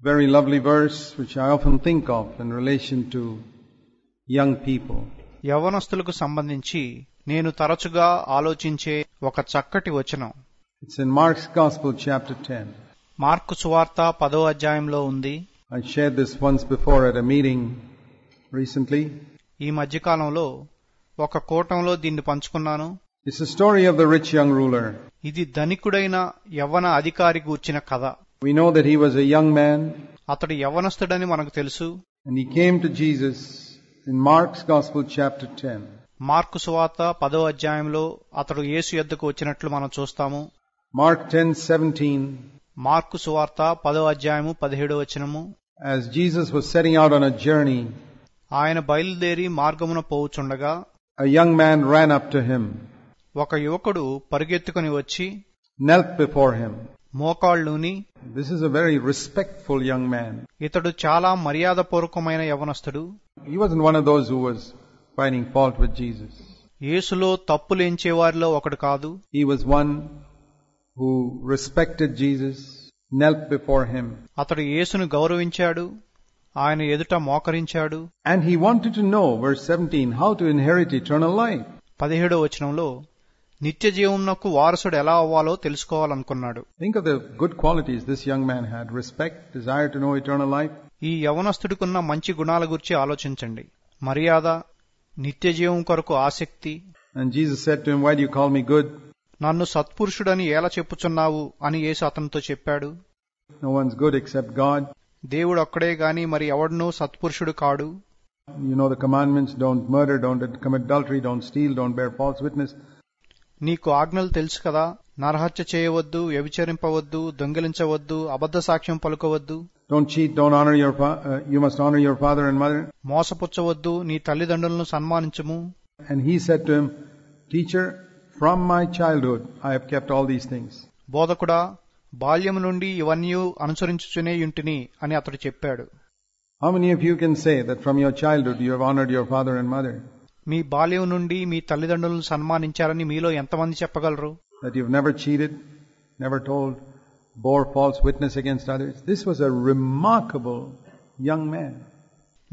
Very lovely verse which I often think of in relation to young people. యవ్వనస్తులకు సంబంధించి నేను తరచుగా ఆలోచించే ఒక చక్కటి వచనం. It's in Mark's Gospel chapter 10. Mark సువార్త 10వ అధ్యాయంలో ఉంది. I shared this once before at a meeting recently. ఈ మధ్యకాలంలో ఒక కూటంలో దీన్ని పంచుకున్నాను. It's a story of the rich young ruler. ఇది ధనికుడైన యవ్వన అధికారి గూర్చిన కథ. We know that he was a young man. అతడు యవ్వనస్తుడని మనకు తెలుసు. And he came to Jesus in Mark's Gospel chapter 10. Mark సువార్త 10వ అధ్యాయంలో అతడు యేసు యొద్దకు వచ్చినట్లు మనం చూస్తాము. Mark 10:17. మార్కు సువార్త 10వ అధ్యాయము 17వ వచనము. As Jesus was setting out on a journey, ఆయన బయలుదేరి మార్గమున పోవుచుండగా a young man ran up to him, ఒక యువకుడు పరుగెత్తుకుని వచ్చి knelt before him. మోకాళ్ళూని. This is a very respectful young man. ఇతడు చాలా మర్యాదపూర్వకమైన యవ్వనస్తుడు. He wasn't one of those who was finding fault with Jesus. యేసులో తప్పులేంచేవారిలో ఒకడు కాదు. He was one who respected Jesus, knelt before him. అతడు యేసును గౌరవించాడు, ఆయన ఎదుట మోకరించాడు. And he wanted to know, verse 17, how to inherit eternal life. 17వ వచనంలో నిత్య జీవమునకు వారసుడు ఎలా అవ్వాలో తెలుసుకోవాలనుకున్నాడు. Think of the good qualities this young man had: respect, desire to know eternal life. ఈ యవనస్తుడికున్న మంచి గుణాల గురించి ఆలోచించండి. మర్యాద, నిత్య జీవం కొరకు ఆసక్తి. And Jesus said to him, why do you call me good? నన్ను సత్పురుషుడని ఎలా చెప్పుచున్నావు అని యేసు అతనితో చెప్పాడు. No one's good except God. దేవుడు ఒక్కడే గాని మరి ఎవడనూ సత్పురుషుడు కాడు. You know the commandments: don't murder, don't commit adultery, don't steal, don't bear false witness. నీకు ఆజ్ఞలు తెలుసు కదా. నరహత్య చేయవద్దు, వ్యభిచరింపవద్దు, దొంగిలించవద్దు, అబద్ధ సాక్ష్యం పలుకవద్దు. Don't cheat, don't honor you must honor your father and mother. మోసపుచ్చవద్దు, నీ తల్లిదండ్రులను సన్మానించుము. And he said to him, teacher, from my childhood I have kept all these things. బోధకుడా, బాల్యము నుండి ఇవన్నీ అనుసరించుచునే యుంటిని అని అతడు చెప్పాడు. How many of you can say that from your childhood you have honored your father and mother? మీ బాల్యం నుండి మీ తల్లిదండ్రులను సన్మానించారని మీలో ఎంతమంది చెప్పగలరు? That you've never cheated, never bore false witness against others. This was a remarkable young man.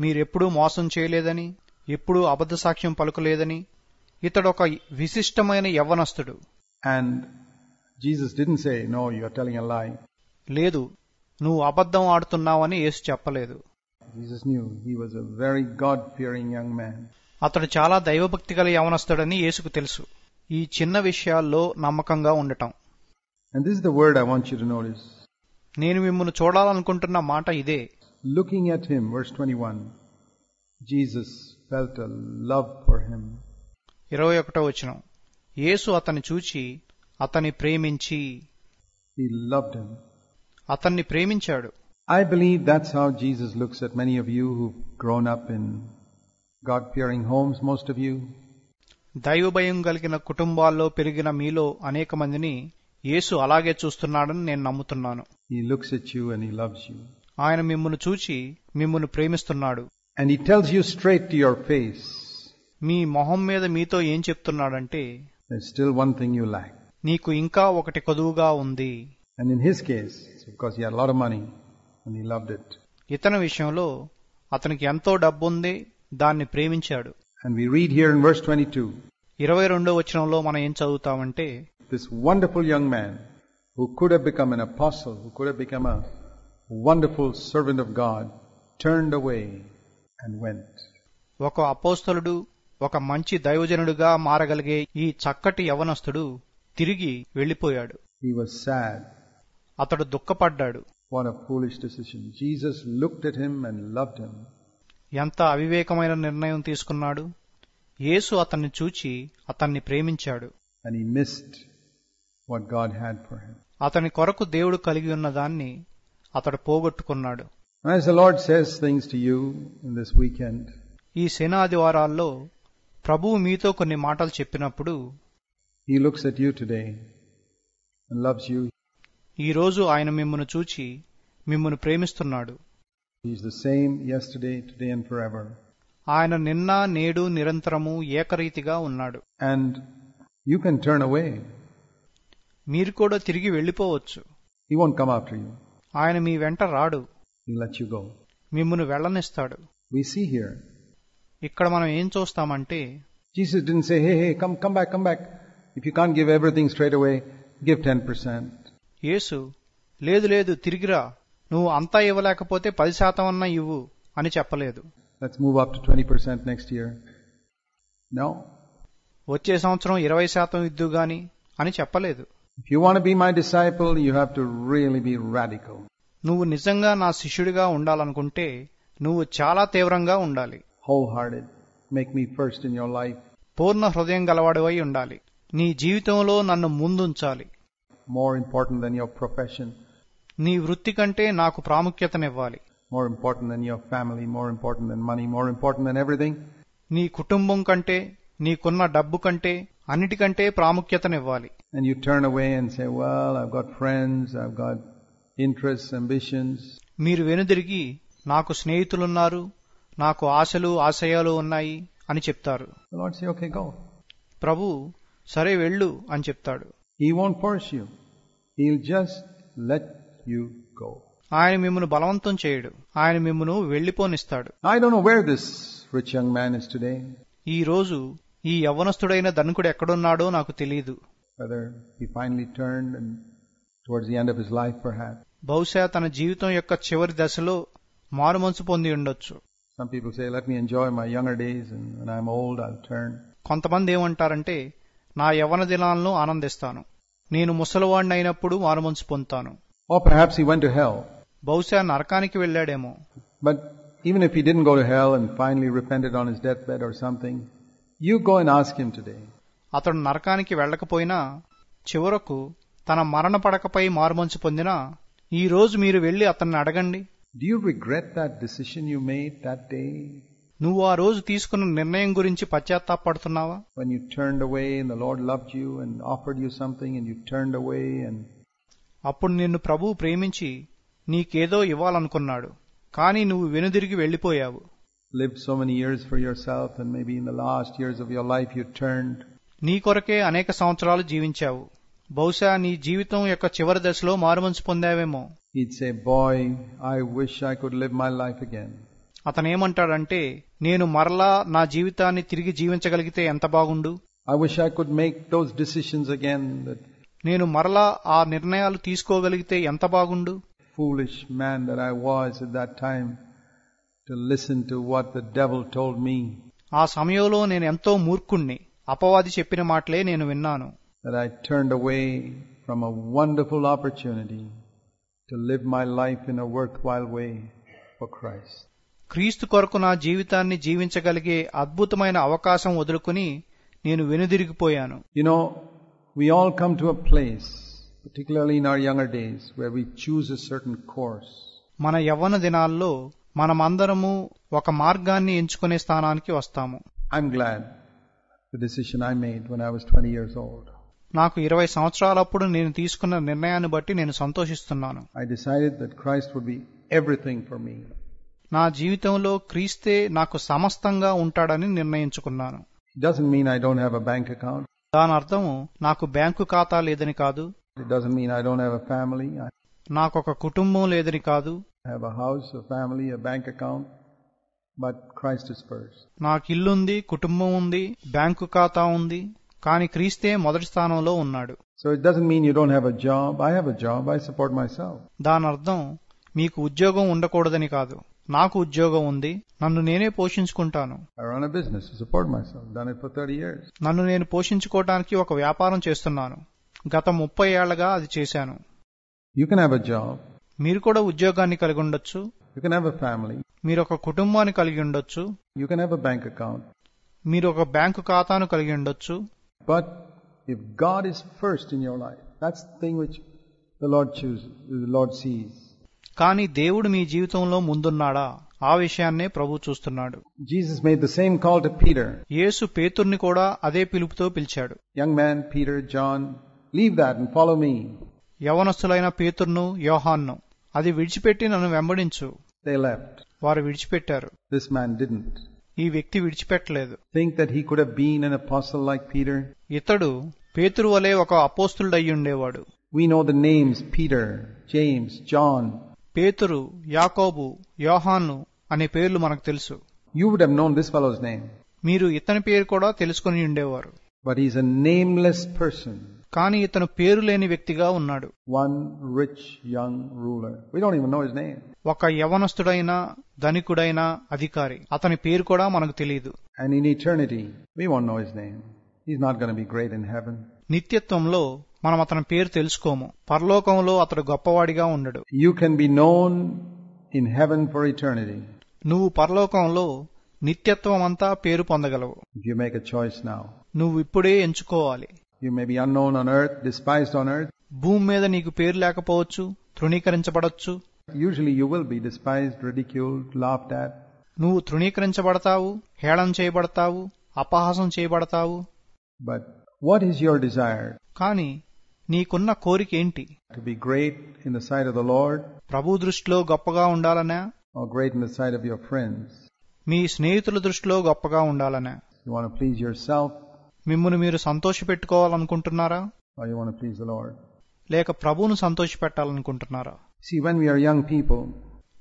మీరెప్పుడూ మోసం చేయలేదని, ఎప్పుడూ అబద్ధ సాక్ష్యం పలుకలేదని ఇతడు ఒక విశిష్టమైన యవ్వనస్తుడు. And Jesus didn't say, no, you are telling a lie. లేదు, నువ్వు అబద్ధం ఆడుతున్నావని యేసు చెప్పలేదు. Jesus knew he was a very God-fearing young man. అతడు చాలా దైవభక్తి గల యవనస్తుడని యేసుకు తెలుసు. ఈ చిన్న విషయాల్లో నమ్మకంగా ఉండటం. And this is the word I want you to notice. నేను మిమ్మల్ని చూడాలనుకుంటున్న మాట ఇదే. Looking at him, verse 21, Jesus felt a love for him. 21వ వచనం. యేసు అతన్ని చూచి అతన్ని ప్రేమించి. He loved him. అతన్ని ప్రేమించాడు. I believe that's how Jesus looks at many of you who've grown up in God-fearing homes, most of you. దైవభయం కలిగిన కుటుంబాల్లో పెరిగిన మీలో అనేక మందిని యేసు అలాగే చూస్తున్నాడని నేను నమ్ముతున్నాను. He looks at you and he loves you. ఆయన మిమ్మును చూచి మిమ్మును ప్రేమిస్తున్నాడు. And he tells you straight to your face. మీ మొహం మీద మీతో ఏం చెప్తున్నాడంటే, there's still one thing you lack. నీకు ఇంకా ఒకటి కొదువుగా ఉంది. And in his case, it's because he had a lot of money and he loved it. ఇతని విషయంలో అతనికి ఎంతో డబ్బుంది, దాన్ని ప్రేమించాడు. And we read here in verse 22. 22వ వచనంలో మనం ఏం చదువుతామంటే, this wonderful young man who could have become an apostle, who could have become a wonderful servant of God, turned away and went. ఒక అపోస్తలుడు, ఒక మంచి దైవజనుడిగా మారగలిగే ఈ చక్కటి యవనస్తుడు తిరిగి వెళ్లిపోయాడు. He was sad. అతడు దుఃఖపడ్డాడు. What a foolish decision. Jesus looked at him and loved him. ఎంత అవివేకమైన నిర్ణయం తీసుకున్నాడు. యేసు అతన్ని చూచి అతన్ని ప్రేమించాడు. And he missed what God had for him. అతని కొరకు దేవుడు కలిగి ఉన్న దాన్ని అతడు పోగొట్టుకున్నాడు. As the Lord says things to you in this weekend, ఈ శనాదివారాల్లో ప్రభువు మీతో కొన్ని మాటలు చెప్పినప్పుడు he looks at you today and loves you. ఈ రోజు ఆయన మిమ్మును చూచి మిమ్మును ప్రేమిస్తున్నాడు. He is the same yesterday, today and forever. ఆయన నిన్న నేడు నిరంతరము ఏకరీతిగా ఉన్నాడు. And you can turn away. మీరు కూడా తిరిగి వెళ్లిపోవచ్చు. He won't come after you. ఆయన మీ వెంట రాడు. He'll let you go. మిమ్మును వెళ్ళనిస్తాడు. We see here. ఇక్కడ మనం ఏం చూస్తామంటే Jesus didn't say, hey, come back. If you can't give everything straight away, give 10%. యేసు లేదు తిరిగిరా, నువ్వు అంతా ఇవ్వలేకపోతే 10% అన్నా ఇవ్వు అని చెప్పలేదు. Let's move up to 20% next year. No. వచ్చే సంవత్సరం 20% ఇద్దు గాని అని చెప్పలేదు. If you want to be my disciple, you have to really be radical. నువ్వు నిజంగా నా శిష్యుడిగా ఉండాలనుకుంటే నువ్వు చాలా తీవ్రంగా ఉండాలి. Wholehearted. Make me first in your life. పూర్ణ హృదయం గలవాడివై ఉండాలి. నీ జీవితంలో నన్ను ముందుంచాలి. More important than your profession. నీ వృత్తి కంటే నాకు ప్రాముఖ్యతనివ్వాలి. More important than your family, more important than money, more important than everything. నీ కుటుంబం కంటే, నీకున్న డబ్బు కంటే, అన్నిటికంటే ప్రాముఖ్యతనివ్వాలి. And you turn away and say, well, I've got friends, I've got interests, ambitions. మీరు వెనుదిరిగి నాకు స్నేహితులున్నారు, నాకు ఆశలు ఆశయాలు ఉన్నాయి అని చెప్తారు. The Lord say, okay, go. ప్రభు సరే వెళ్ళు అని చెప్తాడు. He won't force you. He'll just let you go. ఆయన మిమ్మును బలవంతం చేయడు. ఆయన మిమ్మును వెళ్లిపోనిస్తాడు. I don't know where this rich young man is today. ఈ రోజు ఈ యవ్వనస్తుడైన ధనికుడు ఎక్కడున్నాడో నాకు తెలియదు. Whether he finally turned and towards the end of his life perhaps. బహుశా తన జీవితం యొక్క చివరి దశలో మారుమనసు పొంది ఉండొచ్చు. Some people say, let me enjoy my younger days and when I'm old I'll turn. కొంతమంది ఏమంటారంటే నా యవ్వన దినాలను ఆనందిస్తాను, నేను ముసలివాడిని అయినప్పుడు మారుమనసు పొందుతాను. Or perhaps he went to hell. బహుశా నరకానికి వెళ్ళాడేమో. But even if he didn't go to hell and finally repented on his deathbed or something, you go and ask him today. అతడు నరకానికి వెళ్ళకపోయినా చివరకు తన మరణ పడకపై మారుమనసు పొందినా ఈ రోజు మీరు వెళ్లి అతన్ని అడగండి. Do you regret that decision you made that day? నువ్వు ఆ రోజు తీసుకున్న నిర్ణయం గురించి పశ్చాత్తాపడుతున్నావా? When you turned away and the Lord loved you and offered you something and you turned away and అప్పుడు నిన్ను ప్రభువు ప్రేమించి నీకేదో ఇవ్వాలనుకున్నాడు, కానీ నువ్వు వెనుదిరిగి వెళ్లిపోయావు. lived so many years for yourself and maybe in the last years of your life you turned. నీ కొరకే అనేక సంవత్సరాలు జీవించావు. బహుశా నీ జీవితం యొక్క చివరి దశలో మారుమనసు పొందావేమో. He'd say, boy, I wish I could live my life again. అతనేమంటాడంటే నేను మరలా నా జీవితాన్ని తిరిగి జీవించగలిగితే ఎంత బాగుండు. I wish I could make those decisions again. That నేను మరలా ఆ నిర్ణయాలు తీసుకోగలిగితే ఎంత బాగుండు. foolish man that I was at that time to listen to what the devil told me. ఆ సమయంలో నేను ఎంతో మూర్ఖుణ్ణి, అపవాది చెప్పిన మాటలే నేను విన్నాను. That I turned away from a wonderful opportunity to live my life in a worthwhile way for Christ. క్రీస్తు కొరకు నా జీవితాన్ని జీవించగలిగే అద్భుతమైన అవకాశం వదులుకుని నేను వెనుదిరిగిపోయాను. You know, we all come to a place, particularly in our younger days, where we choose a certain course. మన యవ్వన దినాల్లో మనమందరము ఒక మార్గాన్ని ఎంచుకునే స్థానానికి వస్తాము. I'm glad the decision I made when I was 20 years old. నాకు 20 సంవత్సరాలప్పుడు నేను తీసుకున్న నిర్ణయాన్ని బట్టి నేను సంతోషిస్తున్నాను. I decided that Christ would be everything for me. నా జీవితంలో క్రీస్తే నాకు సమస్తంగా ఉంటాడని నిర్ణయించుకున్నాను. It doesn't mean I don't have a bank account. దాని అర్థము నాకు బ్యాంకు ఖాతా లేదని కాదు. It doesn't mean I don't have a family. నాకు ఒక కుటుంబం లేదని కాదు. I have a house, a family, a bank account. But Christ is first. నాకు ఇల్లుంది, కుటుంబం ఉంది, బ్యాంకు ఖాతా ఉంది, కానీ క్రీస్తే మొదటి స్థానంలో ఉన్నాడు. So it doesn't mean you don't have a job. I have a job. I support myself. దాని అర్థం మీకు ఉద్యోగం ఉండకూడదని కాదు. నాకు ఉద్యోగం ఉంది, నన్ను నేనే పోషించుకుంటాను. I run a business to support myself. Done it for 30 years. నన్ను నేను పోషించుకోవడానికి ఒక వ్యాపారం చేస్తున్నాను. గత 30 ఏళ్లుగా అది చేశాను. You can have a job. మీరు కూడా ఉద్యోగాన్ని కలిగి ఉండొచ్చు. You can have a family. మీరు ఒక కుటుంబాన్ని కలిగి ఉండొచ్చు. You can have a bank account. మీరు ఒక బ్యాంకు ఖాతాను కలిగి ఉండొచ్చు. But if God is first in your life, that's the thing which the Lord chooses, the Lord sees. కానీ దేవుడు మీ జీవితంలో ముందున్నాడా ఆ విషయాన్నే ప్రభు చూస్తున్నాడు. Jesus made the same call to Peter. యేసు పేతుర్ని కూడా అదే పిలుపుతో పిలిచాడు. Young man, Peter, John, leave that and follow me. యవనస్తులైన పేతుర్ను, యోహాన్ను అది విడిచిపెట్టి నన్ను వెంబడించు. They left. వారు విడిచిపెట్టారు. This man didn't. ఈ వ్యక్తి విడిచిపెట్టలేదు. Think that he could have been an apostle like Peter? ఇతడు పేతురు వలె ఒక అపోస్తులుడై ఉండేవాడు. We know the names Peter, James, John. పేతురు, యాకోబు, యోహాను అనే పేర్లు మనకు తెలుసు. You would have known this fellow's name. మీరు ఇతని పేరు కూడా తెలుసుకుని ఉండేవారు. But he's a nameless person. కానీ ఇతను పేరు లేని వ్యక్తిగా ఉన్నాడు. One rich young ruler. We don't even know his name. ఒక యవనస్తుడైన ధనికుడైన అధికారి, అతని పేరు కూడా మనకు తెలియదు. And in eternity, we won't know his name. He's not going to be great in heaven. నిత్యత్వంలో మనం అతని పేరు తెలుసుకోము. పరలోకంలో అతడు గొప్పవాడిగా ఉండడు. You can be known in heaven for eternity. నువ్వు పరలోకంలో నిత్యత్వం అంతా పేరు పొందగలవు. If you make a choice now. నువ్వు ఇప్పుడే ఎంచుకోవాలి. You may be unknown on earth, despised on earth. భూమి మీద నీకు పేరు లేకపోవచ్చు, తృణీకరించబడొచ్చు. Usually you will be despised, ridiculed, laughed at. నువ్వు తృణీకరించబడతావు, హేళన చేయబడతావు, అపహాసం చేయబడతావు. But what is your desire? కానీ నీకున్న కోరిక ఏంటి? To be great in the sight of the Lord? ప్రభు దృష్టిలో గొప్పగా ఉండాలనా? Or great in the sight of your friends? మీ స్నేహితుల దృష్టిలో గొప్పగా ఉండాలనా? You want to please yourself? మిమ్మును మీరు సంతోషపెట్టుకోవాలనుకుంటున్నారా? Or you want to please the Lord? లేక ప్రభువును సంతోషపెట్టాలనుకుంటున్నారా? See, when we are young people,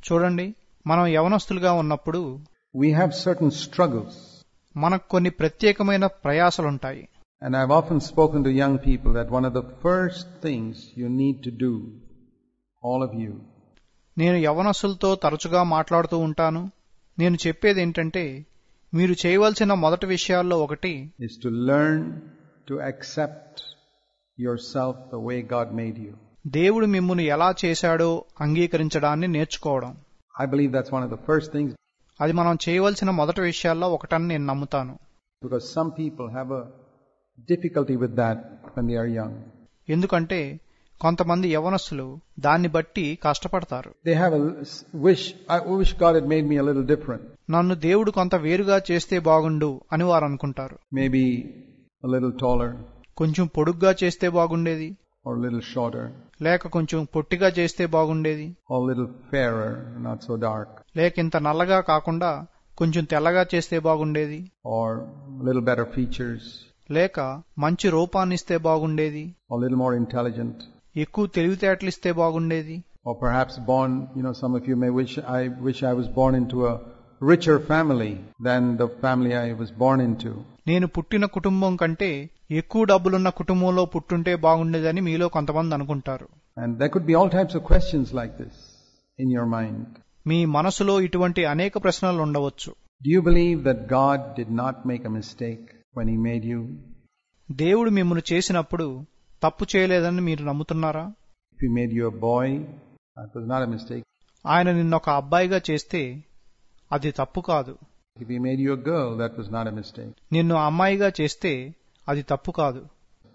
చూడండి, మనం యవనస్తులుగా ఉన్నప్పుడు we have certain struggles. మనకు కొన్ని ప్రత్యేకమైన ప్రయాసలుంటాయి. And I've often spoken to young people that one of the first things you need to do, all of you, నేను యవనస్తులతో తరచుగా మాట్లాడుతూ ఉంటాను. నేను చెప్పేది ఏంటంటే, మీరు చేయవలసిన మొదటి విషయాల్లో ఒకటి is to learn to accept yourself the way God made you. దేవుడు మిమ్మును ఎలా చేశాడో అంగీకరించడాన్ని నేర్చుకోవడం. I believe that's one of the first things. అది మనం చేయవలసిన మొదటి విషయాల్లో ఒకటని నేను నమ్ముతాను. Because some people have a difficulty with that when they are young. ఎందుకంటే కొంతమంది యవనస్తులు దాన్ని బట్టి కష్టపడతారు. They have a wish, I wish God had made me a little different. నన్ను దేవుడు కొంత వేరుగా చేస్తే బాగుండు అని వారు అనుకుంటారు. Maybe a little taller. కొంచెం పొడుగ్గా చేస్తే బాగుండేది. Or a little shorter. లేక కొంచెం పొట్టిగా చేస్తే బాగుండేది. Or a little fairer, not so dark. లేక ఇంత నల్లగా కాకుండా కొంచెం తెల్లగా చేస్తే బాగుండేది. Or a little better features. లేక మంచి రూపాన్నిస్తే బాగుండేది. Or a little more intelligent. ఎక్కువ తెలివితేటలిస్తే బాగుండేది. Or perhaps born, some of you may wish I was born into a richer family than the family I was born into. నేను పుట్టిన కుటుంబం కంటే ఎక్కువ డబ్బులున్న కుటుంబంలో పుట్టుంటే బాగుండేదని మీలో కొంతమంది అనుకుంటారు. And there could be all types of questions like this in your mind. మీ మనసులో ఇటువంటి అనేక ప్రశ్నలు ఉండవచ్చు. Do you believe that God did not make a mistake when He made you? దేవుడు మిమ్మల్ని చేసినప్పుడు తప్పు చేయలేదని మీరు నమ్ముతున్నారా? If He made you a boy, that was not a mistake. ఆయన నిన్నొక అబ్బాయిగా చేస్తే అది తప్పు కాదు. If He made you a girl, that was not a mistake. నిన్ను అమ్మాయిగా చేస్తే అది తప్పు కాదు.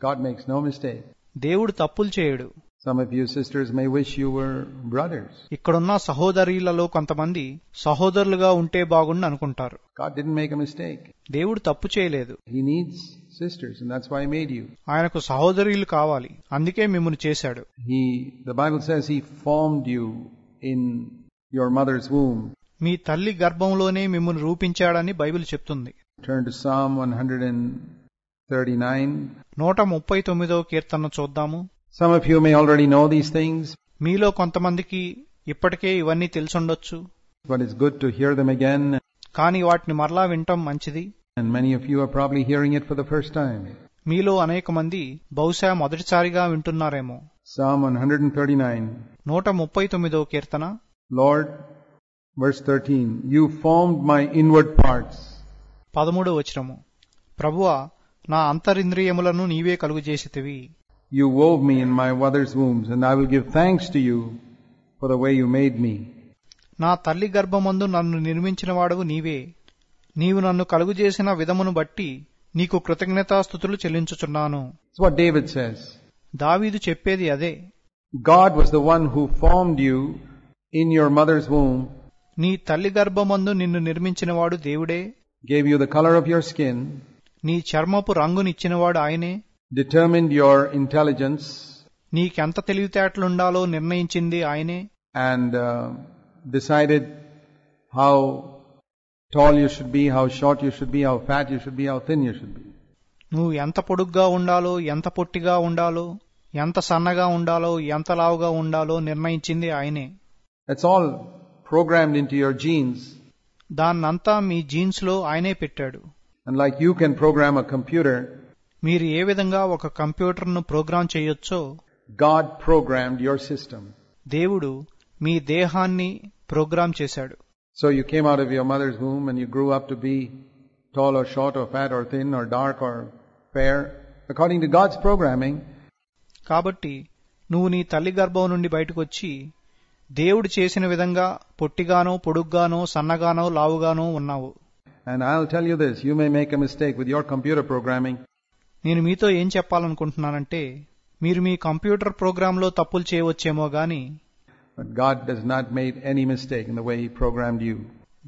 God makes no mistake. దేవుడు తప్పులు చేయడు. Some of you sisters may wish you were brothers. ఇక్కడున్న సహోదరీలలో కొంతమంది సహోదరులుగా ఉంటే బాగుండు అనుకుంటారు. God didn't make a mistake. దేవుడు తప్పు చేయలేదు. He needs sisters, and that's why He made you. ఆయనకు సహోదరీలు కావాలి, అందుకే మిమ్మల్ని చేశాడు. The Bible says He formed you in your mother's womb. మీ తల్లి గర్భంలోనే మిమ్మల్ని రూపించాడని బైబిల్ చెప్తుంది. Turn to Psalm 139. 139వ కీర్తన చూద్దాము. Some of you may already know these things. మీలో కొంతమందికి ఇప్పటికే ఇవన్నీ తెలుసుండొచ్చు. But it's good to hear them again. కానీ వాటిని మరలా వినటం మంచిది. And many of you are probably hearing it for the first time. మీలో అనేక మంది బహుశా మొదటిసారిగా వింటున్నారేమో. Psalm 139. 139వ Keerthana. Lord, verse 13, you formed my inward parts. 13వ వచనము. ప్రభువా, నా అంతరింద్రియములను నీవే కలుగజేసితివి. You wove me in my mother's wombs, and I will give thanks to you for the way you made me. నా తల్లి గర్భమందు నన్ను నిర్మించిన వాడవు నీవే. నీవు నన్ను కలుగజేసిన విధమును బట్టి నీకు కృతజ్ఞతాస్తుతులు చెల్లించుచున్నాను. That's what David says. దావీదు చెప్పేది అదే. God was the one who formed you in your mother's womb. నీ తల్లి గర్భమందు నిన్ను నిర్మించినవాడు దేవుడే. Gave you the color of your skin. నీ చర్మపు రంగునిచ్చినవాడు ఆయనే. Determined your intelligence. నీకెంత తెలివితేటలుండాలో నిర్ణయించింది ఆయనే. And decided how tall you should be, how short you should be, how fat you should be, how thin you should be. నువ్వు ఎంత పొడుగ్గా ఉండాలో, ఎంత పొట్టిగా ఉండాలో, ఎంత సన్నగా ఉండాలో, ఎంత లావుగా ఉండాలో నిర్ణయించింది ఆయనే. That's all programmed into your genes. దాన్నంతా మీ జీన్స్ లో ఆయనే పెట్టాడు. And like you can program a computer, మీరు ఏ విధంగా ఒక కంప్యూటర్ను programme చేయొచ్చో God programmed your system. దేవుడు మీ దేహాన్ని ప్రోగ్రాం చేశాడు. So you came out of your mother's womb and you grew up to be tall or short or fat or thin or dark or fair, according to God's programming. కాబట్టి నువ్వు నీ తల్లి గర్భం నుండి బయటకు వచ్చి దేవుడు చేసిన విధంగా పొట్టిగానో పొడుగ్గానో సన్నగానో లావుగానో ఉన్నావు. And I'll tell you this, you may make a mistake with your computer programming. నేను మీతో ఏం చెప్పాలనుకుంటున్నానంటే మీరు మీ కంప్యూటర్ ప్రోగ్రాంలో తప్పులు చేయవచ్చేమో గాని But God does not make any mistake in the way He programmed you.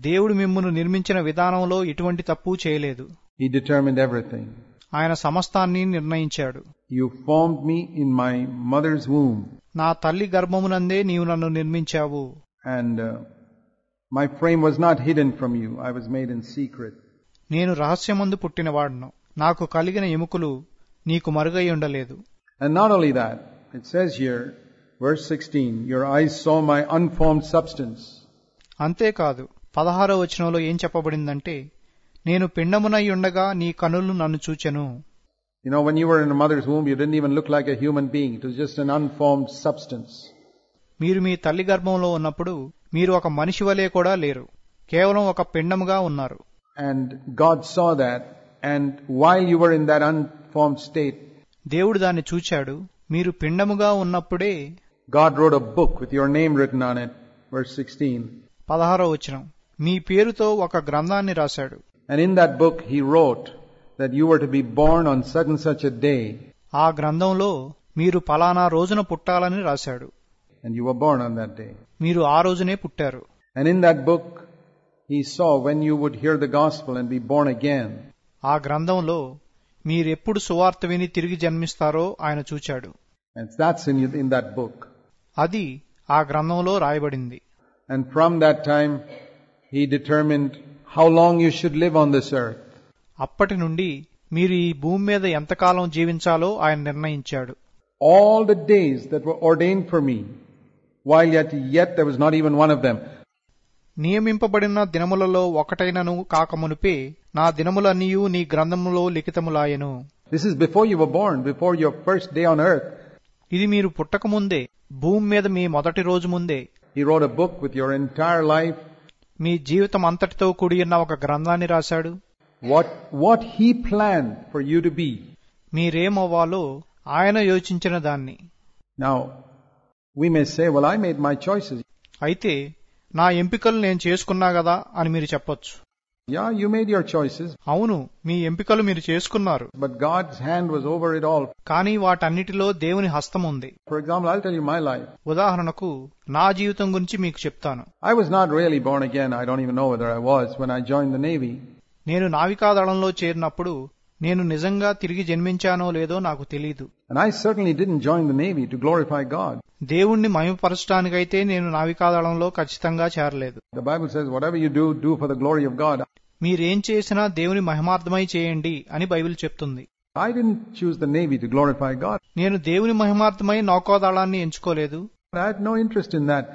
దేవుడు మిమ్మును నిర్మించిన విధానంలో ఎటువంటి తప్పు చేయలేదు. He determined everything. ఆయన సమస్తాన్ని నిర్ణయించాడు. You formed me in my mother's womb. నా తల్లి గర్భమునందే నీవు నన్ను నిర్మించావు. And my frame was not hidden from you. I was made in secret. నేను రహస్యమందు పుట్టినవాడను. నాకు కలిగిన ఎముకలు నీకు మరుగై ఉండలేదు. And not only that, it says here, verse 16, your eyes saw my unformed substance. అంతేకాదు 16వ వచనంలో ఏం చెప్పబడిందంటే నేను పిండమునై ఉండగా నీ కనులు నన్ను చూచెను. You know, when you were in a mother's womb, you didn't even look like a human being. It was just an unformed substance. మీరు మీ తల్లి గర్భంలో ఉన్నప్పుడు మీరు ఒక మనిషి వలె కూడా లేరు. కేవలం ఒక పిండముగా ఉన్నారు. And God saw that, and while you were in that unformed state, దేవుడు దాన్ని చూచాడు. మీరు పిండముగా ఉన్నప్పుడే God wrote a book with your name written on it, verse 16. 16వ వచనం మీ పేరుతో ఒక గ్రంథాన్ని రాశాడు. And in that book he wrote that you were to be born on such and such a day. ఆ గ్రంథంలో మీరు పలానా రోజున పుట్టాలని రాశాడు. And you were born on that day. మీరు ఆ రోజునే పుట్టారు. And in that book he saw when you would hear the gospel and be born again. ఆ గ్రంథంలో మీరెప్పుడు సువార్త విని తిరిగి జన్మిస్తారో ఆయన చూచాడు. And that's in that book. అది ఆ గ్రంథంలో రాయబడింది. And from that time he determined how long you should live on this earth. అప్పటి నుండి మీరు ఈ భూమి మీద ఎంతకాలం జీవించాలో ఆయన నిర్ణయించాడు. All the days that were ordained for me, while yet there was not even one of them. నియమింపబడిన దినములలో ఒకటైనను కాకమునుపే నా దినములన్నీయు నీ గ్రంథములో లిఖితములాయెను. This is before you were born, before your first day on earth. ఇది మీరు పుట్టకముందే, భూమి మీద మీ మొదటి రోజు ముందే He wrote a book with your entire life. మీ జీవితం అంతటితో కూడియున్న ఒక గ్రంథాన్ని రాశాడు. What he planned for you to be. మీరేమవ్వాలో ఆయన యోచించిన దాన్ని. Now, we may say, well, I made my choices. అయితే నా ఎంపికలు నేను చేసుకున్నా గదా అని మీరు చెప్పొచ్చు. Yeah, you made your choices. అవును, మీ ఎంపికలు మీరు చేసుకున్నారు. But God's hand was over it all. కానీ వాటన్నిటిలో దేవుని హస్తం ఉంది. For example, I'll tell you my life. ఉదాహరణకు నా జీవితం గురించి మీకు చెప్తాను. I was not really born again. I don't even know whether I was when I joined the Navy. నేను నావికాదళంలో చేరినప్పుడు నేను నిజంగా తిరిగి జన్మించానో లేదో నాకు తెలీదు. And I certainly didn't join the Navy to glorify God. దేవుణ్ణి మహిమపరచడానికైతే నేను నావికాదళంలో ఖచ్చితంగా చేరలేదు. The Bible says, whatever you do, do for the glory of God. మీరేం చేసినా దేవుని మహిమార్థమై చేయండి అని బైబిల్ చెప్తుంది. I didn't choose the Navy to glorify God. నేను దేవుని మహిమార్థమై నౌకాదళాన్ని ఎంచుకోలేదు. I had no interest in that.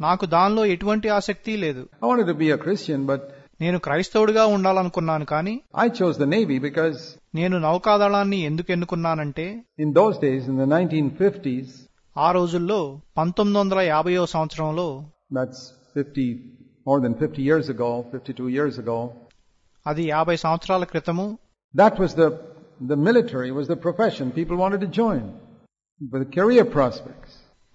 నాకు దానిలో ఎటువంటి ఆసక్తి లేదు. I wanted to be a Christian, but నేను క్రైస్తవుడిగా ఉండాలనుకున్నాను. కానీ I chose the Navy because నేను నౌకాదళాన్ని ఎందుకు ఎన్నుకున్నానంటే in those days, in the 1950s, ఆ రోజుల్లో 1950వ సంవత్సరంలో, that's more than 50 years ago, 52 years ago, అది 50 సంవత్సరాల క్రితము, that was the military was the profession people wanted to join for the career prospects.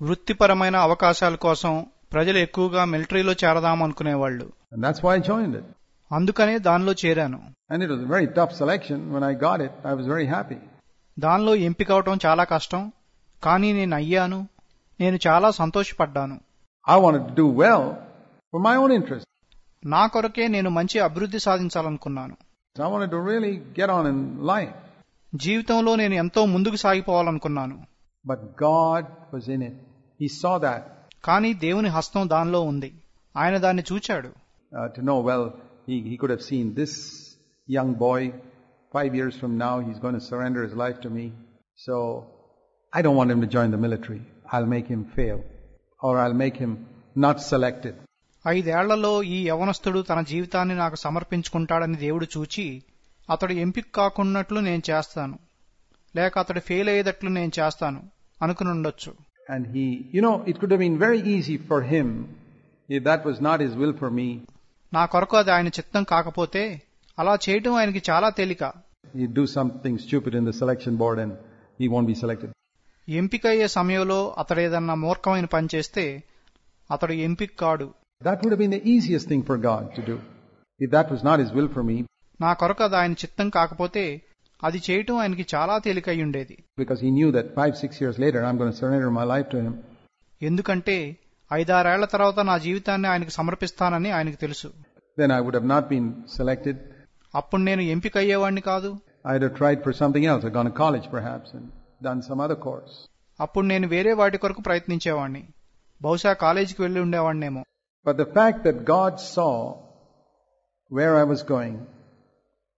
వృత్తిపరమైన అవకాశాల కోసం ప్రజలు ఎక్కువగా మిలిటరీలో చేరదామనుకునేవాళ్లు. And that's why I joined it. అందుకనే దానిలో చేరాను. And it was a very tough selection. When I got it, I was very happy. దానిలో ఎంపిక అవటం చాలా కష్టం. కానీ నేను అయ్యాను. నేను చాలా సంతోషపడ్డాను. I wanted to do well for my own interest. నా కొరకే నేను మంచి అభివృద్ధి సాధించాలనుకున్నాను. I wanted to really get on in life. జీవితంలో నేను ఎంతో ముందుకు సాగిపోవాలనుకున్నాను. But God was in it. He saw that. కానీ దేవుని హస్తం దానిలో ఉంది. ఆయన దాన్ని చూచాడు. To know, well, he could have seen this young boy 5 years from now, he's going to surrender his life to me. So I don't want him to join the military. I'll make him fail. Or I'll make him not selected. 5 ఏళ్లలో ఈ యవనస్తుడు తన జీవితాన్ని నాకు సమర్పించుకుంటాడని దేవుడు చూచి అతడు ఎంపిక కాకున్నట్లు నేను చేస్తాను, లేక అతడు ఫెయిల్ అయ్యేటట్లు నేను చేస్తాను అనుకునుండొచ్చు. And he, it could have been very easy for him if that was not his will for me. నా కొరకు అది ఆయన చిత్తం కాకపోతే అలా చేయటం ఆయనకి చాలా తేలిక. He'd do something stupid in the selection board and he won't be selected. ఎంపిక అయ్యే సమయంలో అతడు ఏదన్నా మూర్ఖమైన పని చేస్తే అతడు ఎంపిక కాడు. That would have been the easiest thing for God to do. If that was not his will for me. నా కొరకు అది ఆయన చిత్తం కాకపోతే అది చేయటం ఆయనకి చాలా తేలిక అయి ఉండేది. Because he knew that 5-6 years later I'm going to surrender my life to him. ఎందుకంటే 5-6 ఏళ్ల తర్వాత నా జీవితాన్ని ఆయనకు సమర్పిస్తానని ఆయనకు తెలుసు. Then I would have not been selected. అప్పుడు నేను ఎంపిక అయ్యేవాడిని కాదు. I'd have tried for something else. I'd gone to college perhaps and done some other course. అప్పుడు నేను వేరే వాటి కొరకు ప్రయత్నించేవాడిని, బహుశా కాలేజీకి వెళ్లి ఉండేవాడినేమో. But the fact that God saw where I was going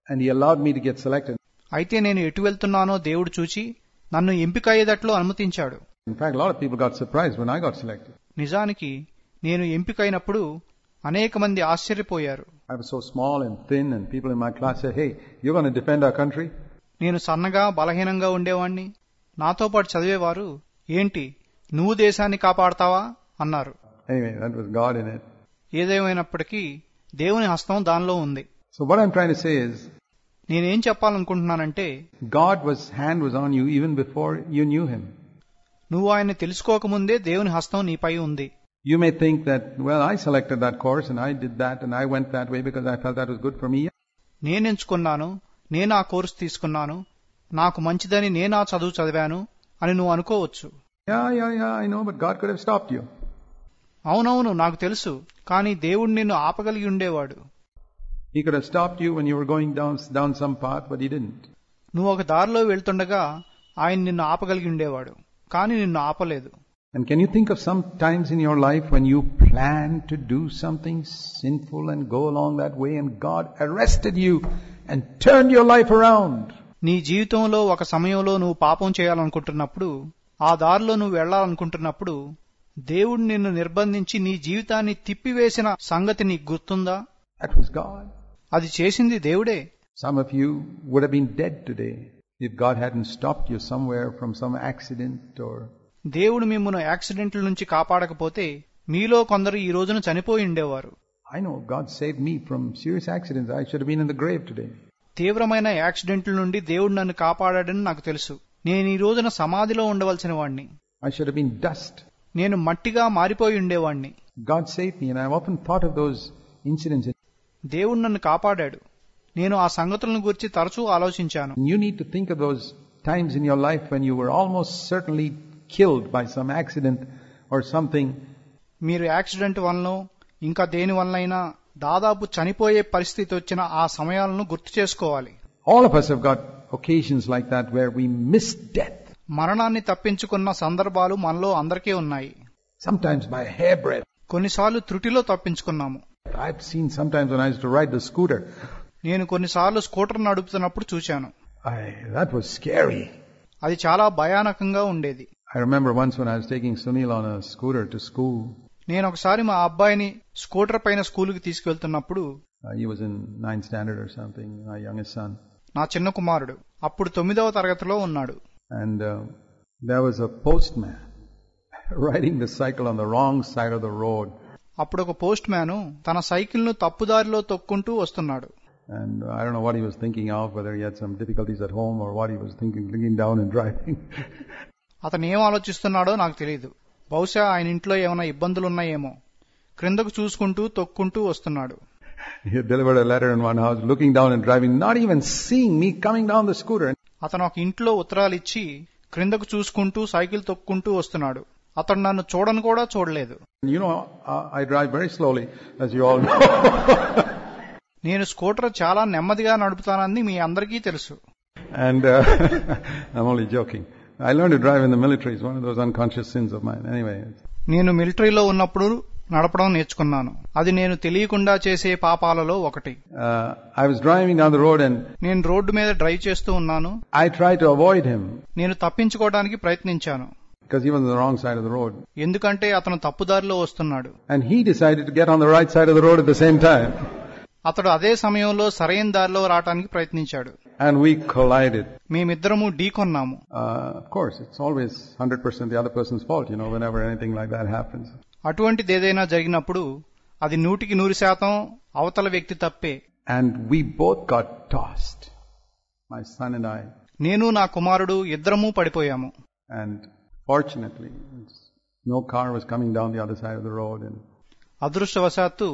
and he allowed me to get selected. అయితే నేను ఎటు వెళ్తున్నానో దేవుడు చూచి నన్ను ఎంపిక అయ్యేటట్లు అనుమతించాడు. In fact, a lot of people got surprised when I got selected. నిజానికి నేను ఎంపికైనప్పుడు అనేక మంది ఆశ్చర్యపోయారు. I was so small and thin and people in my class said, "Hey, you're going to defend our country?" నేను సన్నగా బలహీనంగా ఉండేవాణ్ణి. నాతో పాటు చదివేవారు, ఏంటి నువ్వు దేశాన్ని కాపాడతావా అన్నారు. Anyway, that was God in it. ఏదేమైనప్పటికీ దేవుని హస్తం దానిలో ఉంది. So what I'm trying to say is, నేనేం చెప్పాలనుకుంటున్నానంటే, God's hand was on you even before you knew him. నువ్వు ఆయన్ని తెలుసుకోకముందే దేవుని హస్తం నీపై ఉంది. You may think that, well, I selected that course and I did that and I went that way because I felt that was good for me. నేనెంచుకున్నాను, నేను ఆ course తీసుకున్నాను, నాకు మంచిదని నేను ఆ చదువు చదివాను అని నువ్వు అనుకోవచ్చు. Yeah, I know, but God could have stopped you. అవునవును, నాకు తెలుసు, కానీ దేవుడు నిన్ను ఆపగలిగి ఉండేవాడు. He could have stopped you when you were going down some path, but he didn't. నువ్వు ఒక దారిలో వెళ్తుండగా ఆయన నిన్ను ఆపగలిగి ఉండేవాడు, కానీ నిన్ను ఆపలేదు. And can you think of some times in your life when you planned to do something sinful and go along that way and God arrested you and turned your life around? నీ జీవితంలో ఒక సమయంలో నువ్వు పాపం చేయాలనుకుంటున్నప్పుడు, ఆ దారిలో నువ్వు వెళ్లాలనుకుంటున్నప్పుడు దేవుడు నిన్ను నిర్బంధించి నీ జీవితాన్ని తిప్పివేసిన సంగతి నీకు గుర్తుందా? That was God. అది చేసింది దేవుడే. Some of you would have been dead today if God hadn't stopped you somewhere from some accident or... దేవుడు మిమ్మును యాక్సిడెంట్ల నుంచి కాపాడకపోతే మీలో కొందరు ఈ రోజున చనిపోయి ఉండేవారు. I know God saved me from serious accidents. I should have been in the grave today. తీవ్రమైన యాక్సిడెంట్ల నుండి దేవుడు నన్ను కాపాడాడని నాకు తెలుసు. నేను ఈ రోజున సమాధిలో ఉండవలసిన వాణ్ణి. I should have been dust. నేను మట్టిగా మారిపోయి ఉండేవాణ్ణి. God saved me and I've often thought of those incidents. దేవుడు నన్ను కాపాడాడు. నేను ఆ సంగతులను గురించి తరచూ ఆలోచించాను. You need to think of those times in your life when you were almost certainly killed by some accident or something. మీరు యాక్సిడెంట్ వలన ఇంకా దేని వలనైనా దాదాపు చనిపోయే పరిస్థితి వచ్చిన ఆ సమయాలను గుర్తు చేసుకోవాలి. All of us have got occasions like that where we miss death. మరణాన్ని తప్పించుకున్న సందర్భాలు మనలో అందరికీ ఉన్నాయి. Sometimes by a hairbreadth. కొన్నిసార్లు త్రుటిలో తప్పించుకున్నాము. I've seen sometimes when I used to ride the scooter. నేను కొన్నిసార్లు స్కూటర్ నడుపుతున్నప్పుడు చూశాను. That was scary. అది చాలా భయానకంగా ఉండేది. I remember once when I was taking Sunil on a scooter to school. నేను ఒకసారి మా అబ్బాయిని స్కూటర్ పైన స్కూలుకి తీసుకెళ్తున్నప్పుడు, he was in 9th standard or something, my youngest son. నా చిన్న కుమారుడు అప్పుడు 9వ తరగతిలో ఉన్నాడు. And there was a postman riding the cycle on the wrong side of the road. అప్పుడు ఒక పోస్ట్ మ్యాన్ తన సైకిల్ ను తప్పుదారిలో తొక్కుంటూ వస్తున్నాడు. And I don't know what he was thinking of, whether he had some difficulties at home or what he was thinking, looking down and driving. అతను ఏం ఆలోచిస్తున్నాడో నాకు తెలియదు. బహుశా ఆయన ఇంట్లో ఏమైనా ఇబ్బందులున్నాయేమో. క్రిందకు చూసుకుంటూ తొక్కుంటూ వస్తున్నాడు. He had delivered a letter in one house, looking down and driving, not even seeing me coming down the scooter. అతను ఒక ఇంట్లో ఉత్తరాలు ఇచ్చి క్రిందకు చూసుకుంటూ సైకిల్ తొక్కుంటూ వస్తున్నాడు. అతను నన్ను చూడను కూడా చూడలేదు. You know, I drive very slowly, as you all know. నేను స్కూటర్ చాలా నెమ్మదిగా నడుపుతానని మీ అందరికీ తెలుసు. And I'm only joking. I learned to drive in the military. It's one of those unconscious sins of mine. Anyway. నేను మిలిటరీలో ఉన్నప్పుడు నడపడం నేర్చుకున్నాను. అది నేను తెలియకుండా చేసే పాపాలలో ఒకటి. I was driving down the road and నేను రోడ్డు మీద డ్రైవ్ చేస్తూ ఉన్నాను. I tried to avoid him. నేను తప్పించుకోవడానికి ప్రయత్నించాను. because he was on the wrong side of the road. ఎందుకంటే అతను తప్పుదారిలో వస్తున్నాడు. And he decided to get on the right side of the road at the same time. అతడు అదే సమయంలో సరైన దారిలో రావడానికి ప్రయత్నించాడు. And we collided. మేమిద్దరము ఢీకొన్నాము. Of course, it's always 100% the other person's fault, whenever anything like that happens. అటువంటిదేదైనా జరిగినప్పుడు అది 100% అవతల వ్యక్తి తప్పే. And we both got tossed, my son and I. నేను నా కుమారుడు ఇద్దరము పడిపోయాము. And fortunately, no car was coming down the other side of the road. And అదృష్టవశాత్తు